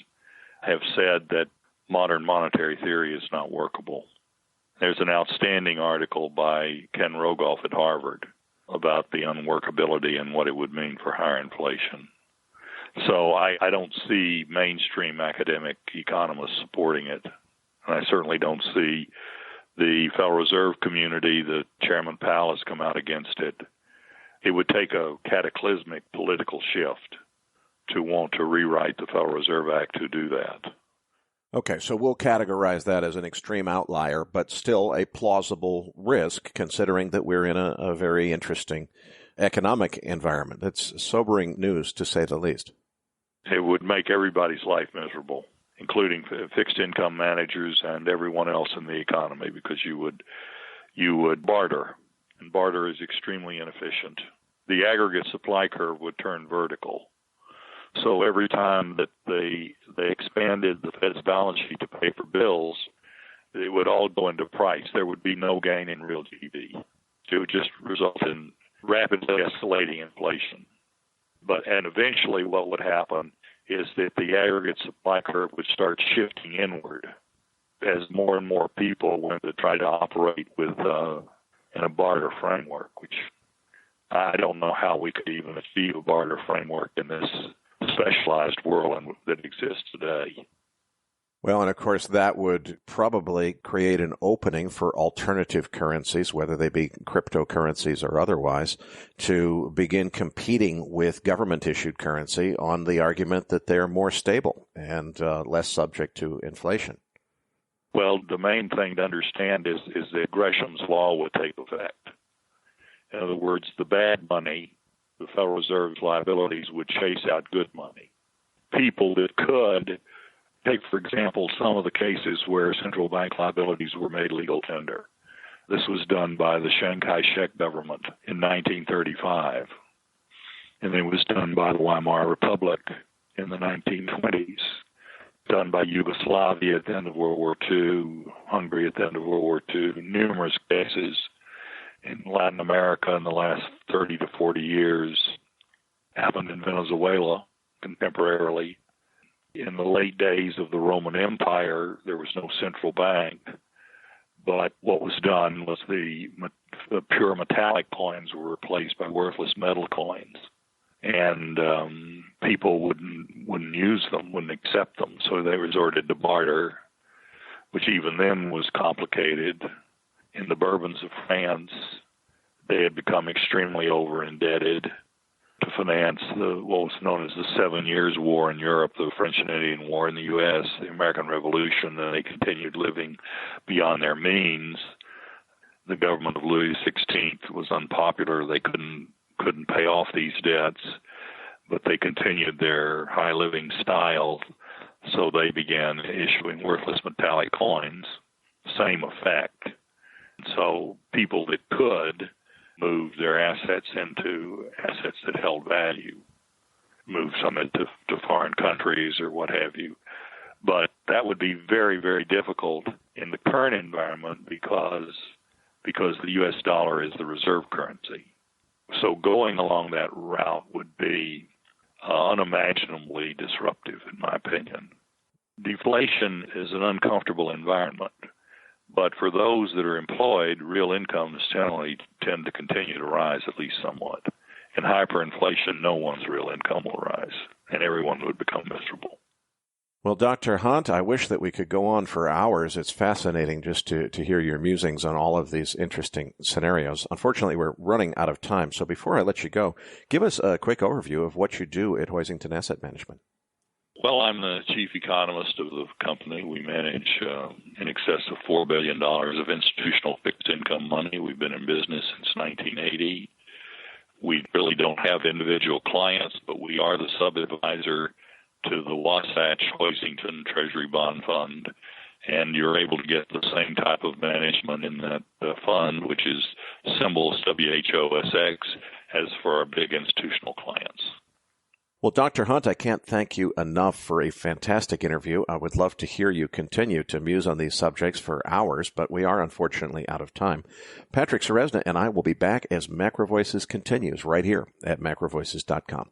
have said that modern monetary theory is not workable. There's an outstanding article by Ken Rogoff at Harvard about the unworkability and what it would mean for higher inflation. So I don't see mainstream academic economists supporting it. And I certainly don't see the Federal Reserve community, the Chairman Powell has come out against it. It would take a cataclysmic political shift to want to rewrite the Federal Reserve Act to do that. Okay, so we'll categorize that as an extreme outlier, but still a plausible risk considering that we're in a very interesting economic environment. It's sobering news, to say the least. It would make everybody's life miserable, including fixed income managers and everyone else in the economy, because you would barter. And barter is extremely inefficient. The aggregate supply curve would turn vertical. So every time that they expanded the Fed's balance sheet to pay for bills, it would all go into price. There would be no gain in real GDP. It would just result in rapidly escalating inflation. And eventually what would happen is that the aggregate supply curve would start shifting inward as more and more people went to try to operate with in a barter framework, which I don't know how we could even achieve a barter framework in this specialized world that exists today. Well, and of course that would probably create an opening for alternative currencies, whether they be cryptocurrencies or otherwise, to begin competing with government-issued currency on the argument that they're more stable and less subject to inflation. Well, the main thing to understand is that Gresham's law would take effect. In other words, the bad money, the Federal Reserve's liabilities, would chase out good money. People that could, take, for example, some of the cases where central bank liabilities were made legal tender. This was done by the Chiang Kai-shek government in 1935, and it was done by the Weimar Republic in the 1920s. Done by Yugoslavia at the end of World War II, Hungary at the end of World War II, numerous cases in Latin America in the last 30 to 40 years, happened in Venezuela contemporarily. In the late days of the Roman Empire, there was no central bank, but what was done was the pure metallic coins were replaced by worthless metal coins. And people wouldn't use them, wouldn't accept them, so they resorted to barter, which even then was complicated. In the Bourbons of France, they had become extremely over-indebted to finance what was known as the 7 Years' War in Europe, the French and Indian War in the U.S., the American Revolution, and they continued living beyond their means. The government of Louis XVI was unpopular. They couldn't pay off these debts, but they continued their high living style So they began issuing worthless metallic coins, same effect. So people that could move their assets into assets that held value, move some into foreign countries or what have you. But that would be very, very difficult in the current environment because the U.S. dollar is the reserve currency. So going along that route would be unimaginably disruptive, in my opinion. Deflation is an uncomfortable environment, but for those that are employed, real incomes generally tend to continue to rise at least somewhat. In hyperinflation, no one's real income will rise, and everyone would become miserable. Well, Dr. Hunt, I wish that we could go on for hours. It's fascinating just to hear your musings on all of these interesting scenarios. Unfortunately, we're running out of time. So before I let you go, give us a quick overview of what you do at Hoisington Asset Management. Well, I'm the chief economist of the company. We manage in excess of $4 billion of institutional fixed income money. We've been in business since 1980. We really don't have individual clients, but we are the sub-advisor to the Wasatch Hoisington Treasury Bond Fund, and you're able to get the same type of management in that fund, which is symbol WHOSX, as for our big institutional clients. Well, Dr. Hunt, I can't thank you enough for a fantastic interview. I would love to hear you continue to muse on these subjects for hours, but we are unfortunately out of time. Patrick Ceresna and I will be back as MacroVoices continues right here at MacroVoices.com.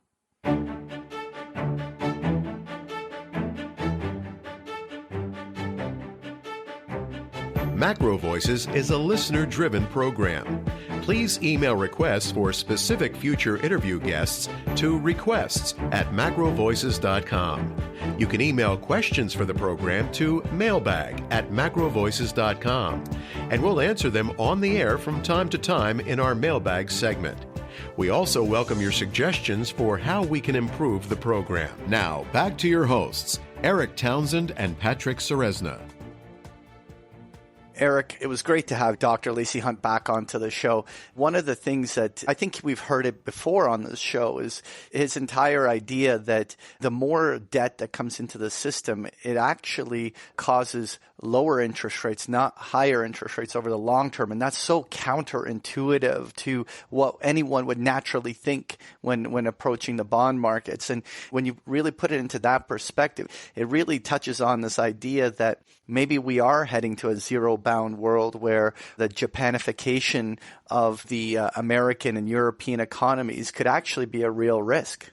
MacroVoices is a listener-driven program. Please email requests for specific future interview guests to requests@macrovoices.com. You can email questions for the program to mailbag@macrovoices.com, and we'll answer them on the air from time to time in our mailbag segment. We also welcome your suggestions for how we can improve the program. Now, back to your hosts, Erik Townsend and Patrick Ceresna. Erik, it was great to have Dr. Lacy Hunt back onto the show. One of the things that I think we've heard it before on this show is his entire idea that the more debt that comes into the system, it actually causes lower interest rates, not higher interest rates over the long term. And that's so counterintuitive to what anyone would naturally think when approaching the bond markets. And when you really put it into that perspective, it really touches on this idea that maybe we are heading to a zero-bound world where the Japanification of the American and European economies could actually be a real risk.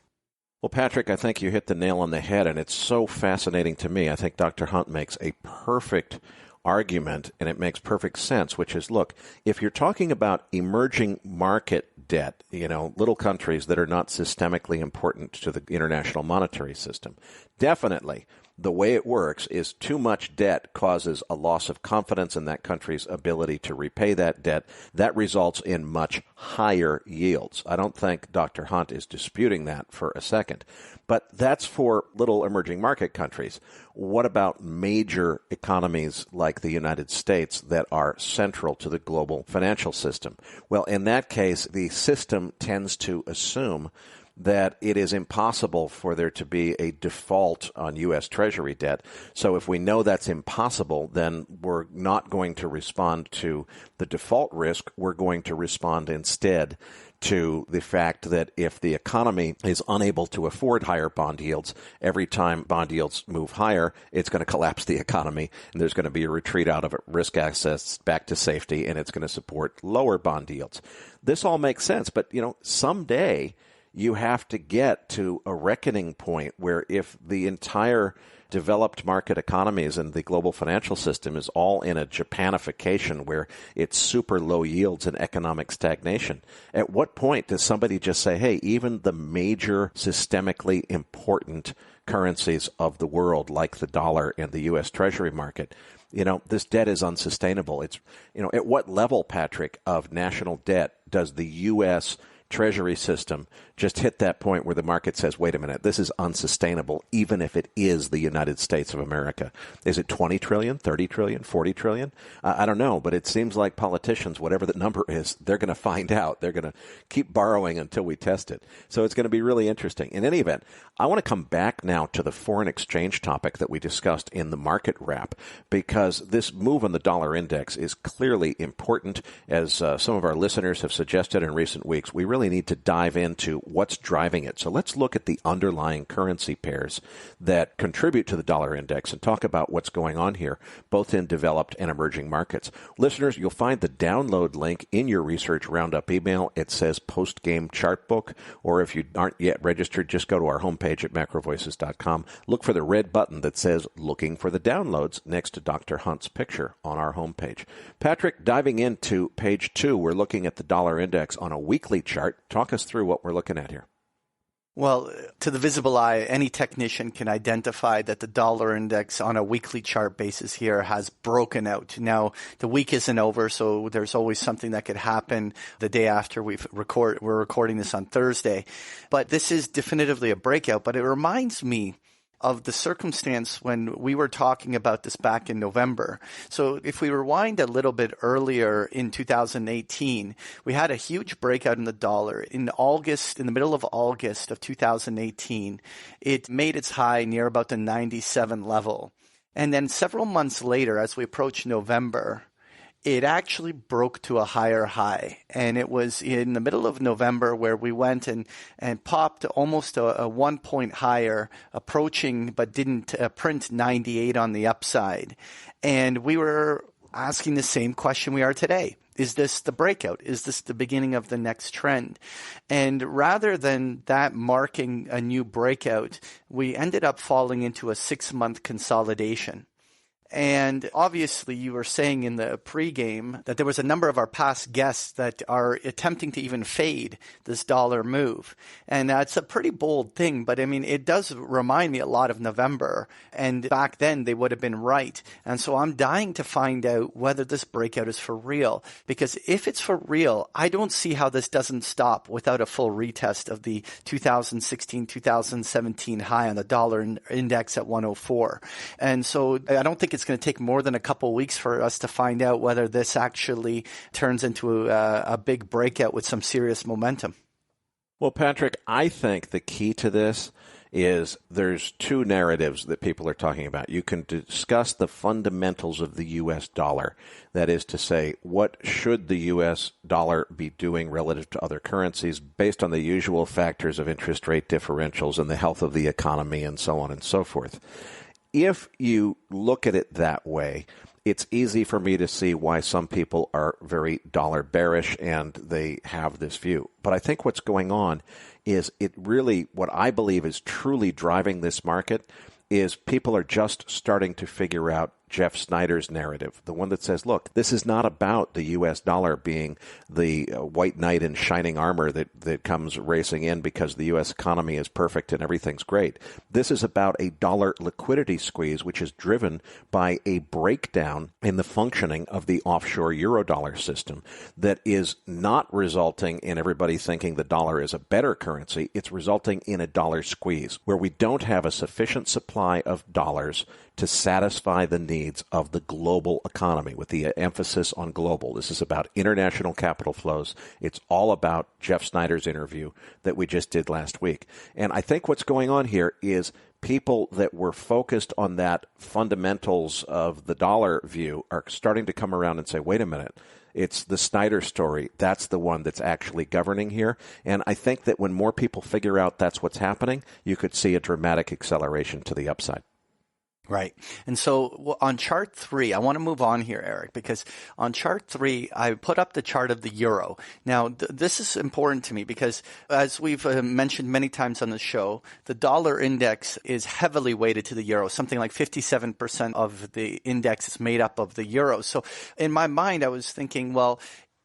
Well, Patrick, I think you hit the nail on the head, and it's so fascinating to me. I think Dr. Hunt makes a perfect argument, and it makes perfect sense, which is, look, if you're talking about emerging market debt, little countries that are not systemically important to the international monetary system, definitely the way it works is too much debt causes a loss of confidence in that country's ability to repay that debt. That results in much higher yields. I don't think Dr. Hunt is disputing that for a second. But that's for little emerging market countries. What about major economies like the United States that are central to the global financial system? Well, in that case, the system tends to assume that it is impossible for there to be a default on U.S. Treasury debt. So if we know that's impossible, then we're not going to respond to the default risk. We're going to respond instead to the fact that if the economy is unable to afford higher bond yields, every time bond yields move higher, it's going to collapse the economy, and there's going to be a retreat out of risk assets back to safety, and it's going to support lower bond yields. This all makes sense, but someday you have to get to a reckoning point where if the entire developed market economies and the global financial system is all in a Japanification where it's super low yields and economic stagnation, at what point does somebody just say, hey, even the major systemically important currencies of the world, like the dollar and the U.S. Treasury market, this debt is unsustainable. It's, at what level, Patrick, of national debt does the U.S. Treasury system just hit that point where the market says, wait a minute, this is unsustainable, even if it is the United States of America? Is it 20 trillion, 30 trillion, 40 trillion? I don't know, but it seems like politicians, whatever the number is, they're going to find out. They're going to keep borrowing until we test it. So it's going to be really interesting. In any event, I want to come back now to the foreign exchange topic that we discussed in the market wrap, because this move on the dollar index is clearly important. As some of our listeners have suggested in recent weeks, we really need to dive into what's driving it. So let's look at the underlying currency pairs that contribute to the dollar index and talk about what's going on here, both in developed and emerging markets. Listeners, you'll find the download link in your Research Roundup email. It says Post-Game Chart Book, or if you aren't yet registered, just go to our homepage at MacroVoices.com. Look for the red button that says Looking for the Downloads next to Dr. Hunt's picture on our homepage. Patrick, diving into page 2, we're looking at the dollar index on a weekly chart. Talk us through what we're looking at here. Well, to the visible eye, any technician can identify that the dollar index on a weekly chart basis here has broken out. Now, the week isn't over, so there's always something that could happen the day after we're recording this on Thursday. But this is definitively a breakout, but it reminds me of the circumstance when we were talking about this back in November. So if we rewind a little bit earlier in 2018, we had a huge breakout in the dollar. In August, in the middle of August of 2018, it made its high near about the 97 level. And then several months later, as we approached November, it actually broke to a higher high. And it was in the middle of November where we went and popped almost a 1 point higher, approaching but didn't print 98 on the upside. And we were asking the same question we are today. Is this the breakout? Is this the beginning of the next trend? And rather than that marking a new breakout, we ended up falling into a 6-month consolidation. And obviously, you were saying in the pregame that there was a number of our past guests that are attempting to even fade this dollar move. And that's a pretty bold thing, but I mean, it does remind me a lot of November. And back then, they would have been right. And so I'm dying to find out whether this breakout is for real. Because if it's for real, I don't see how this doesn't stop without a full retest of the 2016-2017 high on the dollar index at 104. And so I don't think it's going to take more than a couple of weeks for us to find out whether this actually turns into a big breakout with some serious momentum. Well, Patrick, I think the key to this is there's two narratives that people are talking about. You can discuss the fundamentals of the U.S. dollar. That is to say, what should the U.S. dollar be doing relative to other currencies based on the usual factors of interest rate differentials and the health of the economy and so on and so forth. If you look at it that way, it's easy for me to see why some people are very dollar bearish and they have this view. But I think what's going on is what I believe is truly driving this market is people are just starting to figure out Jeff Snyder's narrative, the one that says, look, this is not about the U.S. dollar being the white knight in shining armor that comes racing in because the U.S. economy is perfect and everything's great. This is about a dollar liquidity squeeze, which is driven by a breakdown in the functioning of the offshore Eurodollar system that is not resulting in everybody thinking the dollar is a better currency. It's resulting in a dollar squeeze where we don't have a sufficient supply of dollars to satisfy the needs of the global economy, with the emphasis on global. This is about international capital flows. It's all about Jeff Snyder's interview that we just did last week. And I think what's going on here is people that were focused on that fundamentals of the dollar view are starting to come around and say, wait a minute, it's the Snyder story. That's the one that's actually governing here. And I think that when more people figure out that's what's happening, you could see a dramatic acceleration to the upside. Right. And so on chart 3, I want to move on here, Eric, because on chart 3, I put up the chart of the euro. Now, this is important to me because as we've mentioned many times on the show, the dollar index is heavily weighted to the euro. Something like 57% of the index is made up of the euro. So in my mind, I was thinking, well,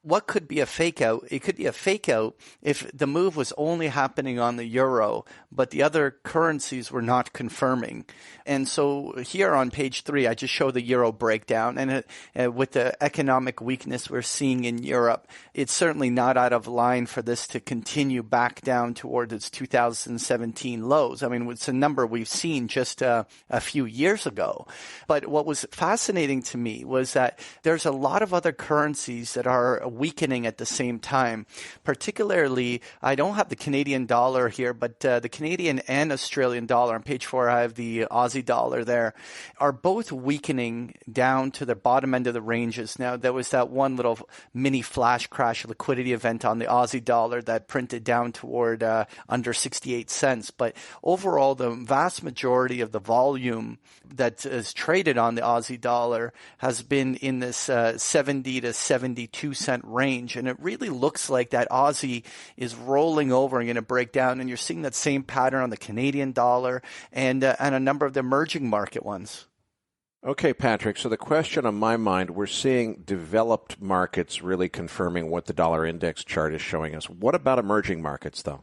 what could be a fake out? It could be a fake out if the move was only happening on the euro, but the other currencies were not confirming. And so here on page 3, I just show the euro breakdown. And with the economic weakness we're seeing in Europe, it's certainly not out of line for this to continue back down toward its 2017 lows. I mean, it's a number we've seen just a few years ago. But what was fascinating to me was that there's a lot of other currencies that are weakening at the same time. Particularly, I don't have the Canadian dollar here, but the Canadian and Australian dollar, on page 4 I have the Aussie dollar there, are both weakening down to the bottom end of the ranges. Now, there was that one little mini flash crash liquidity event on the Aussie dollar that printed down toward under 68 cents. But overall, the vast majority of the volume that is traded on the Aussie dollar has been in this 70 to 72 cent range. And it really looks like that Aussie is rolling over and going to break down. And you're seeing that same pattern on the Canadian dollar and a number of the emerging market ones. Okay, Patrick, so the question on my mind, we're seeing developed markets really confirming what the dollar index chart is showing us. What about emerging markets, though?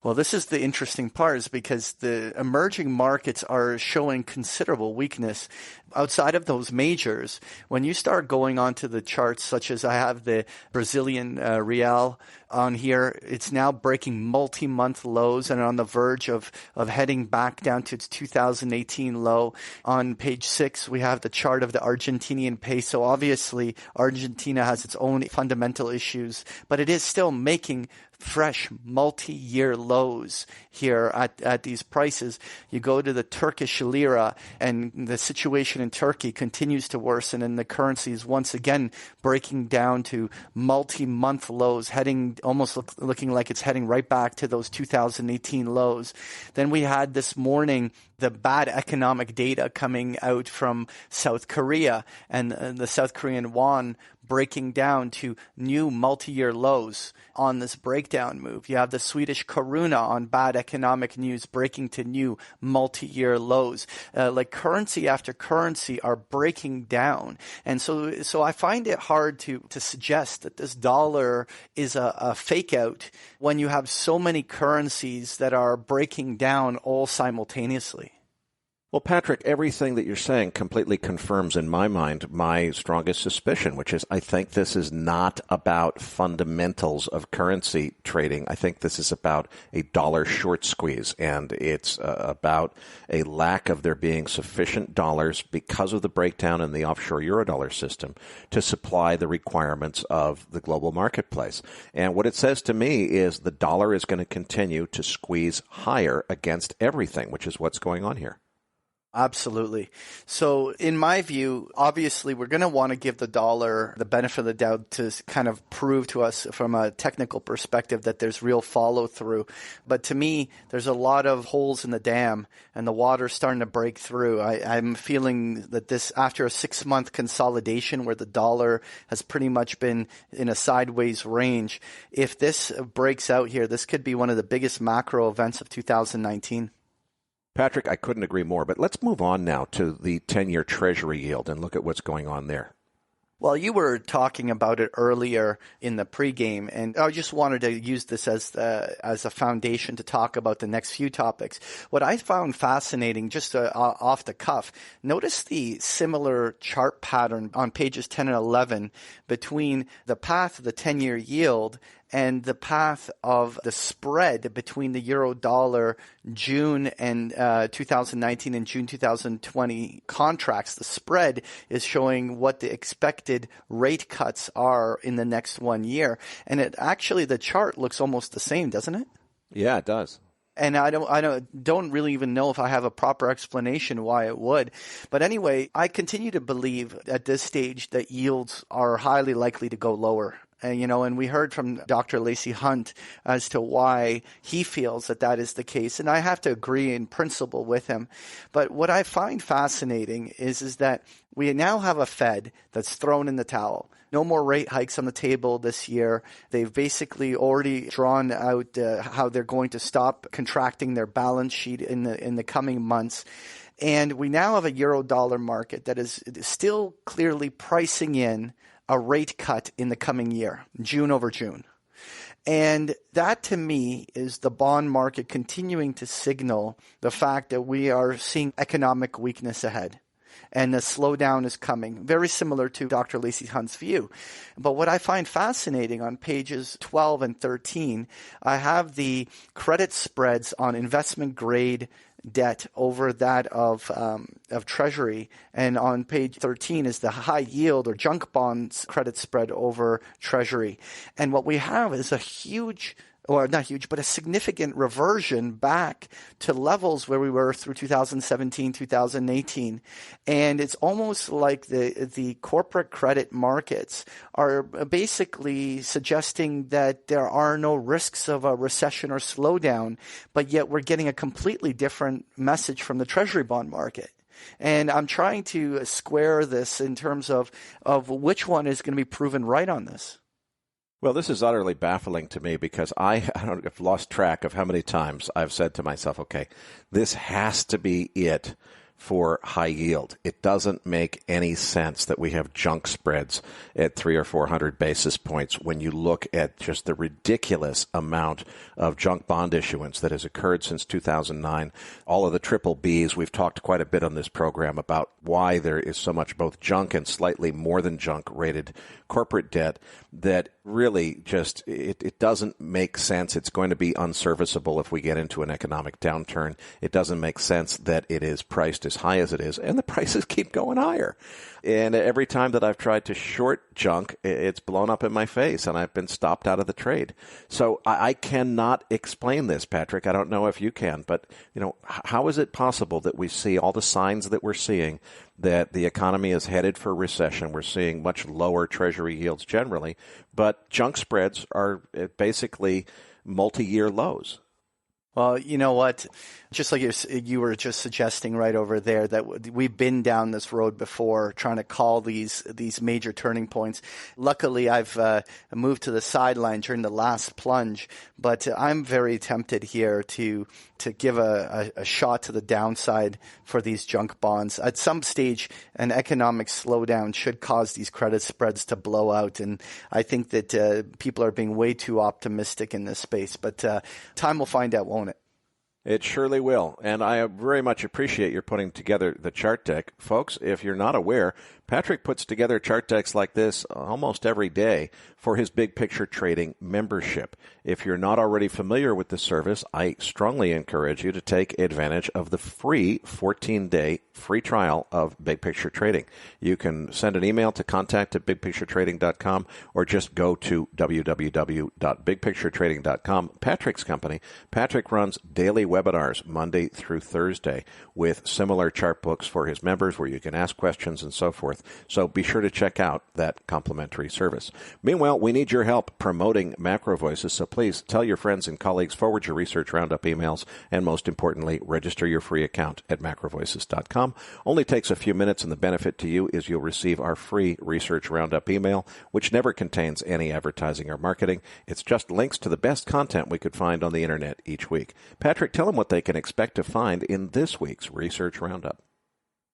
Well, this is the interesting part, is because the emerging markets are showing considerable weakness. Outside of those majors, when you start going onto the charts, such as I have the Brazilian real on here, it's now breaking multi-month lows and on the verge of heading back down to its 2018 low. On page 6, we have the chart of the Argentinian peso. Obviously, Argentina has its own fundamental issues, but it is still making fresh multi-year lows here at these prices. You go to the Turkish lira, and the situation in Turkey continues to worsen, and the currency is once again breaking down to multi-month lows, heading almost looking like it's heading right back to those 2018 lows. Then we had this morning the bad economic data coming out from South Korea, and the South Korean won breaking down to new multi-year lows on this breakdown move. You have the Swedish krona on bad economic news breaking to new multi-year lows. Like currency after currency are breaking down. And so I find it hard to suggest that this dollar is a fake out when you have so many currencies that are breaking down all simultaneously. Well, Patrick, everything that you're saying completely confirms in my mind my strongest suspicion, which is I think this is not about fundamentals of currency trading. I think this is about a dollar short squeeze, and it's about a lack of there being sufficient dollars because of the breakdown in the offshore eurodollar system to supply the requirements of the global marketplace. And what it says to me is the dollar is going to continue to squeeze higher against everything, which is what's going on here. Absolutely. So in my view, obviously, we're going to want to give the dollar the benefit of the doubt to kind of prove to us from a technical perspective that there's real follow through. But to me, there's a lot of holes in the dam and the water's starting to break through. I'm feeling that this, after a 6-month consolidation where the dollar has pretty much been in a sideways range, if this breaks out here, this could be one of the biggest macro events of 2019. Patrick, I couldn't agree more, but let's move on now to the 10-year Treasury yield and look at what's going on there. Well, you were talking about it earlier in the pregame, and I just wanted to use this as a foundation to talk about the next few topics. What I found fascinating, just off the cuff, notice the similar chart pattern on pages 10 and 11 between the path of the 10-year yield and the path of the spread between the euro dollar June and 2019 and June 2020 contracts. The spread is showing what the expected rate cuts are in the next 1 year. And it actually, the chart looks almost the same, doesn't it? Yeah, it does. And I don't really even know if I have a proper explanation why it would. But anyway, I continue to believe at this stage that yields are highly likely to go lower. And we heard from Dr. Lacy Hunt as to why he feels that is the case. And I have to agree in principle with him. But what I find fascinating is that we now have a Fed that's thrown in the towel. No more rate hikes on the table this year. They've basically already drawn out how they're going to stop contracting their balance sheet in the coming months. And we now have a euro dollar market that is still clearly pricing in a rate cut in the coming year, June over June. And that, to me, is the bond market continuing to signal the fact that we are seeing economic weakness ahead. And the slowdown is coming, very similar to Dr. Lacy Hunt's view. But what I find fascinating on pages 12 and 13, I have the credit spreads on investment grade debt over that of Treasury. And on page 13 is the high yield or junk bonds credit spread over Treasury. And what we have is a huge, or not huge, but a significant reversion back to levels where we were through 2017, 2018. And it's almost like the corporate credit markets are basically suggesting that there are no risks of a recession or slowdown, but yet we're getting a completely different message from the Treasury bond market. And I'm trying to square this in terms of which one is going to be proven right on this. Well, this is utterly baffling to me because I've lost track of how many times I've said to myself, okay, this has to be it for high yield. It doesn't make any sense that we have junk spreads at 300 or 400 basis points when you look at just the ridiculous amount of junk bond issuance that has occurred since 2009. All of the triple Bs, we've talked quite a bit on this program about why there is so much both junk and slightly more than junk rated corporate debt that really just, it doesn't make sense. It's going to be unserviceable if we get into an economic downturn. It doesn't make sense that it is priced as high as it is, and the prices keep going higher. And every time that I've tried to short junk, it's blown up in my face, and I've been stopped out of the trade. So I cannot explain this, Patrick. I don't know if you can, but how is it possible that we see all the signs that we're seeing that the economy is headed for recession? We're seeing much lower Treasury yields generally, but junk spreads are basically multi-year lows. Well, you know what? Just like you were just suggesting right over there, that we've been down this road before trying to call these major turning points. Luckily, I've moved to the sideline during the last plunge, but I'm very tempted here to give a shot to the downside for these junk bonds. At some stage, an economic slowdown should cause these credit spreads to blow out, and I think that people are being way too optimistic in this space. But time will find out, won't it? It surely will, and I very much appreciate your putting together the chart deck. Folks, if you're not aware, Patrick puts together chart decks like this almost every day for his Big Picture Trading membership. If you're not already familiar with the service, I strongly encourage you to take advantage of the free 14-day free trial of Big Picture Trading. You can send an email to contact@bigpicturetrading.com or just go to www.bigpicturetrading.com. Patrick's company. Patrick runs daily webinars Monday through Thursday with similar chart books for his members where you can ask questions and so forth. So be sure to check out that complimentary service. Meanwhile, we need your help promoting MacroVoices, so please tell your friends and colleagues, forward your Research Roundup emails, and most importantly, register your free account at macrovoices.com. Only takes a few minutes, and the benefit to you is you'll receive our free Research Roundup email, which never contains any advertising or marketing. It's just links to the best content we could find on the internet each week. Patrick, tell them what they can expect to find in this week's Research Roundup.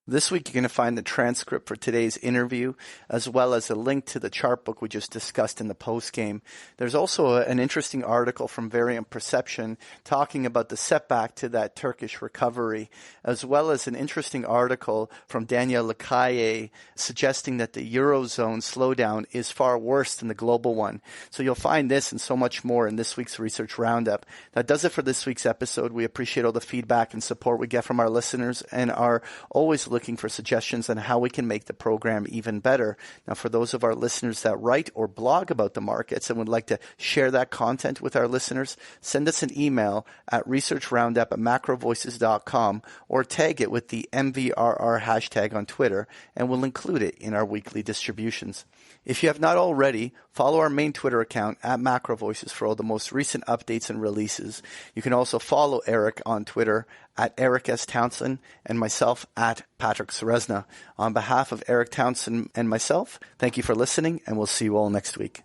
This week, you're going to find the transcript for today's interview, as well as a link to the chart book we just discussed in the postgame. There's also an interesting article from Variant Perception talking about the setback to that Turkish recovery, as well as an interesting article from Daniel Lacaille suggesting that the Eurozone slowdown is far worse than the global one. So you'll find this and so much more in this week's Research Roundup. That does it for this week's episode. We appreciate all the feedback and support we get from our listeners and are always looking for suggestions on how we can make the program even better. Now, for those of our listeners that write or blog about the markets and would like to share that content with our listeners, send us an email at researchroundup@macrovoices.com or tag it with the MVRR hashtag on Twitter, and we'll include it in our weekly distributions. If you have not already, follow our main Twitter account at MacroVoices for all the most recent updates and releases. You can also follow Erik on Twitter at Erik S. Townsend and myself at Patrick Ceresna. On behalf of Erik Townsend and myself, thank you for listening, and we'll see you all next week.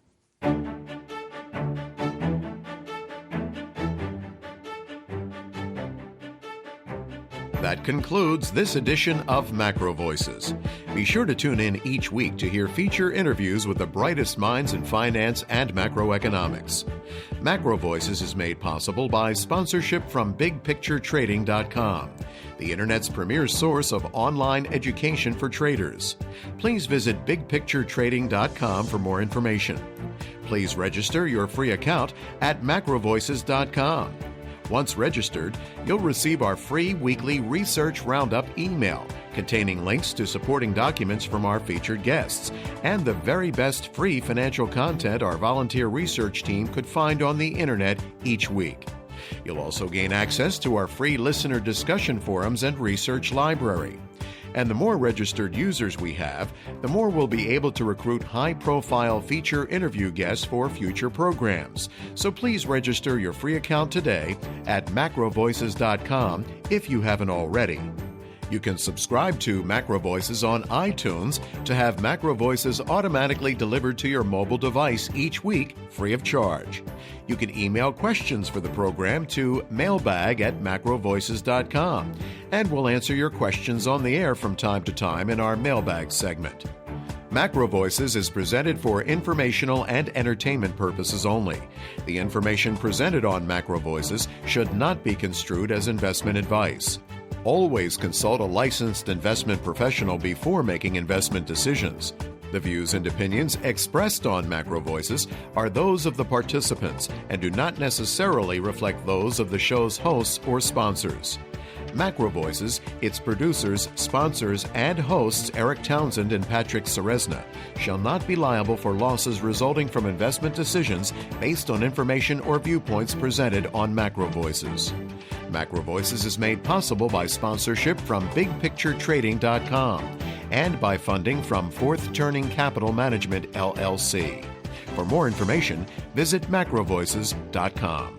That concludes this edition of Macro Voices. Be sure to tune in each week to hear feature interviews with the brightest minds in finance and macroeconomics. Macro Voices is made possible by sponsorship from BigPictureTrading.com, the Internet's premier source of online education for traders. Please visit BigPictureTrading.com for more information. Please register your free account at MacroVoices.com. Once registered, you'll receive our free weekly Research Roundup email containing links to supporting documents from our featured guests and the very best free financial content our volunteer research team could find on the Internet each week. You'll also gain access to our free listener discussion forums and research library. And the more registered users we have, the more we'll be able to recruit high-profile feature interview guests for future programs. So please register your free account today at MacroVoices.com if you haven't already. You can subscribe to Macro Voices on iTunes to have Macro Voices automatically delivered to your mobile device each week free of charge. You can email questions for the program to mailbag@macrovoices.com, and we'll answer your questions on the air from time to time in our mailbag segment. Macro Voices is presented for informational and entertainment purposes only. The information presented on Macro Voices should not be construed as investment advice. Always consult a licensed investment professional before making investment decisions. The views and opinions expressed on Macro Voices are those of the participants and do not necessarily reflect those of the show's hosts or sponsors. Macro Voices, its producers, sponsors, and hosts Eric Townsend and Patrick Ceresna shall not be liable for losses resulting from investment decisions based on information or viewpoints presented on Macro Voices. Macro Voices is made possible by sponsorship from BigPictureTrading.com and by funding from Fourth Turning Capital Management, LLC. For more information, visit MacroVoices.com.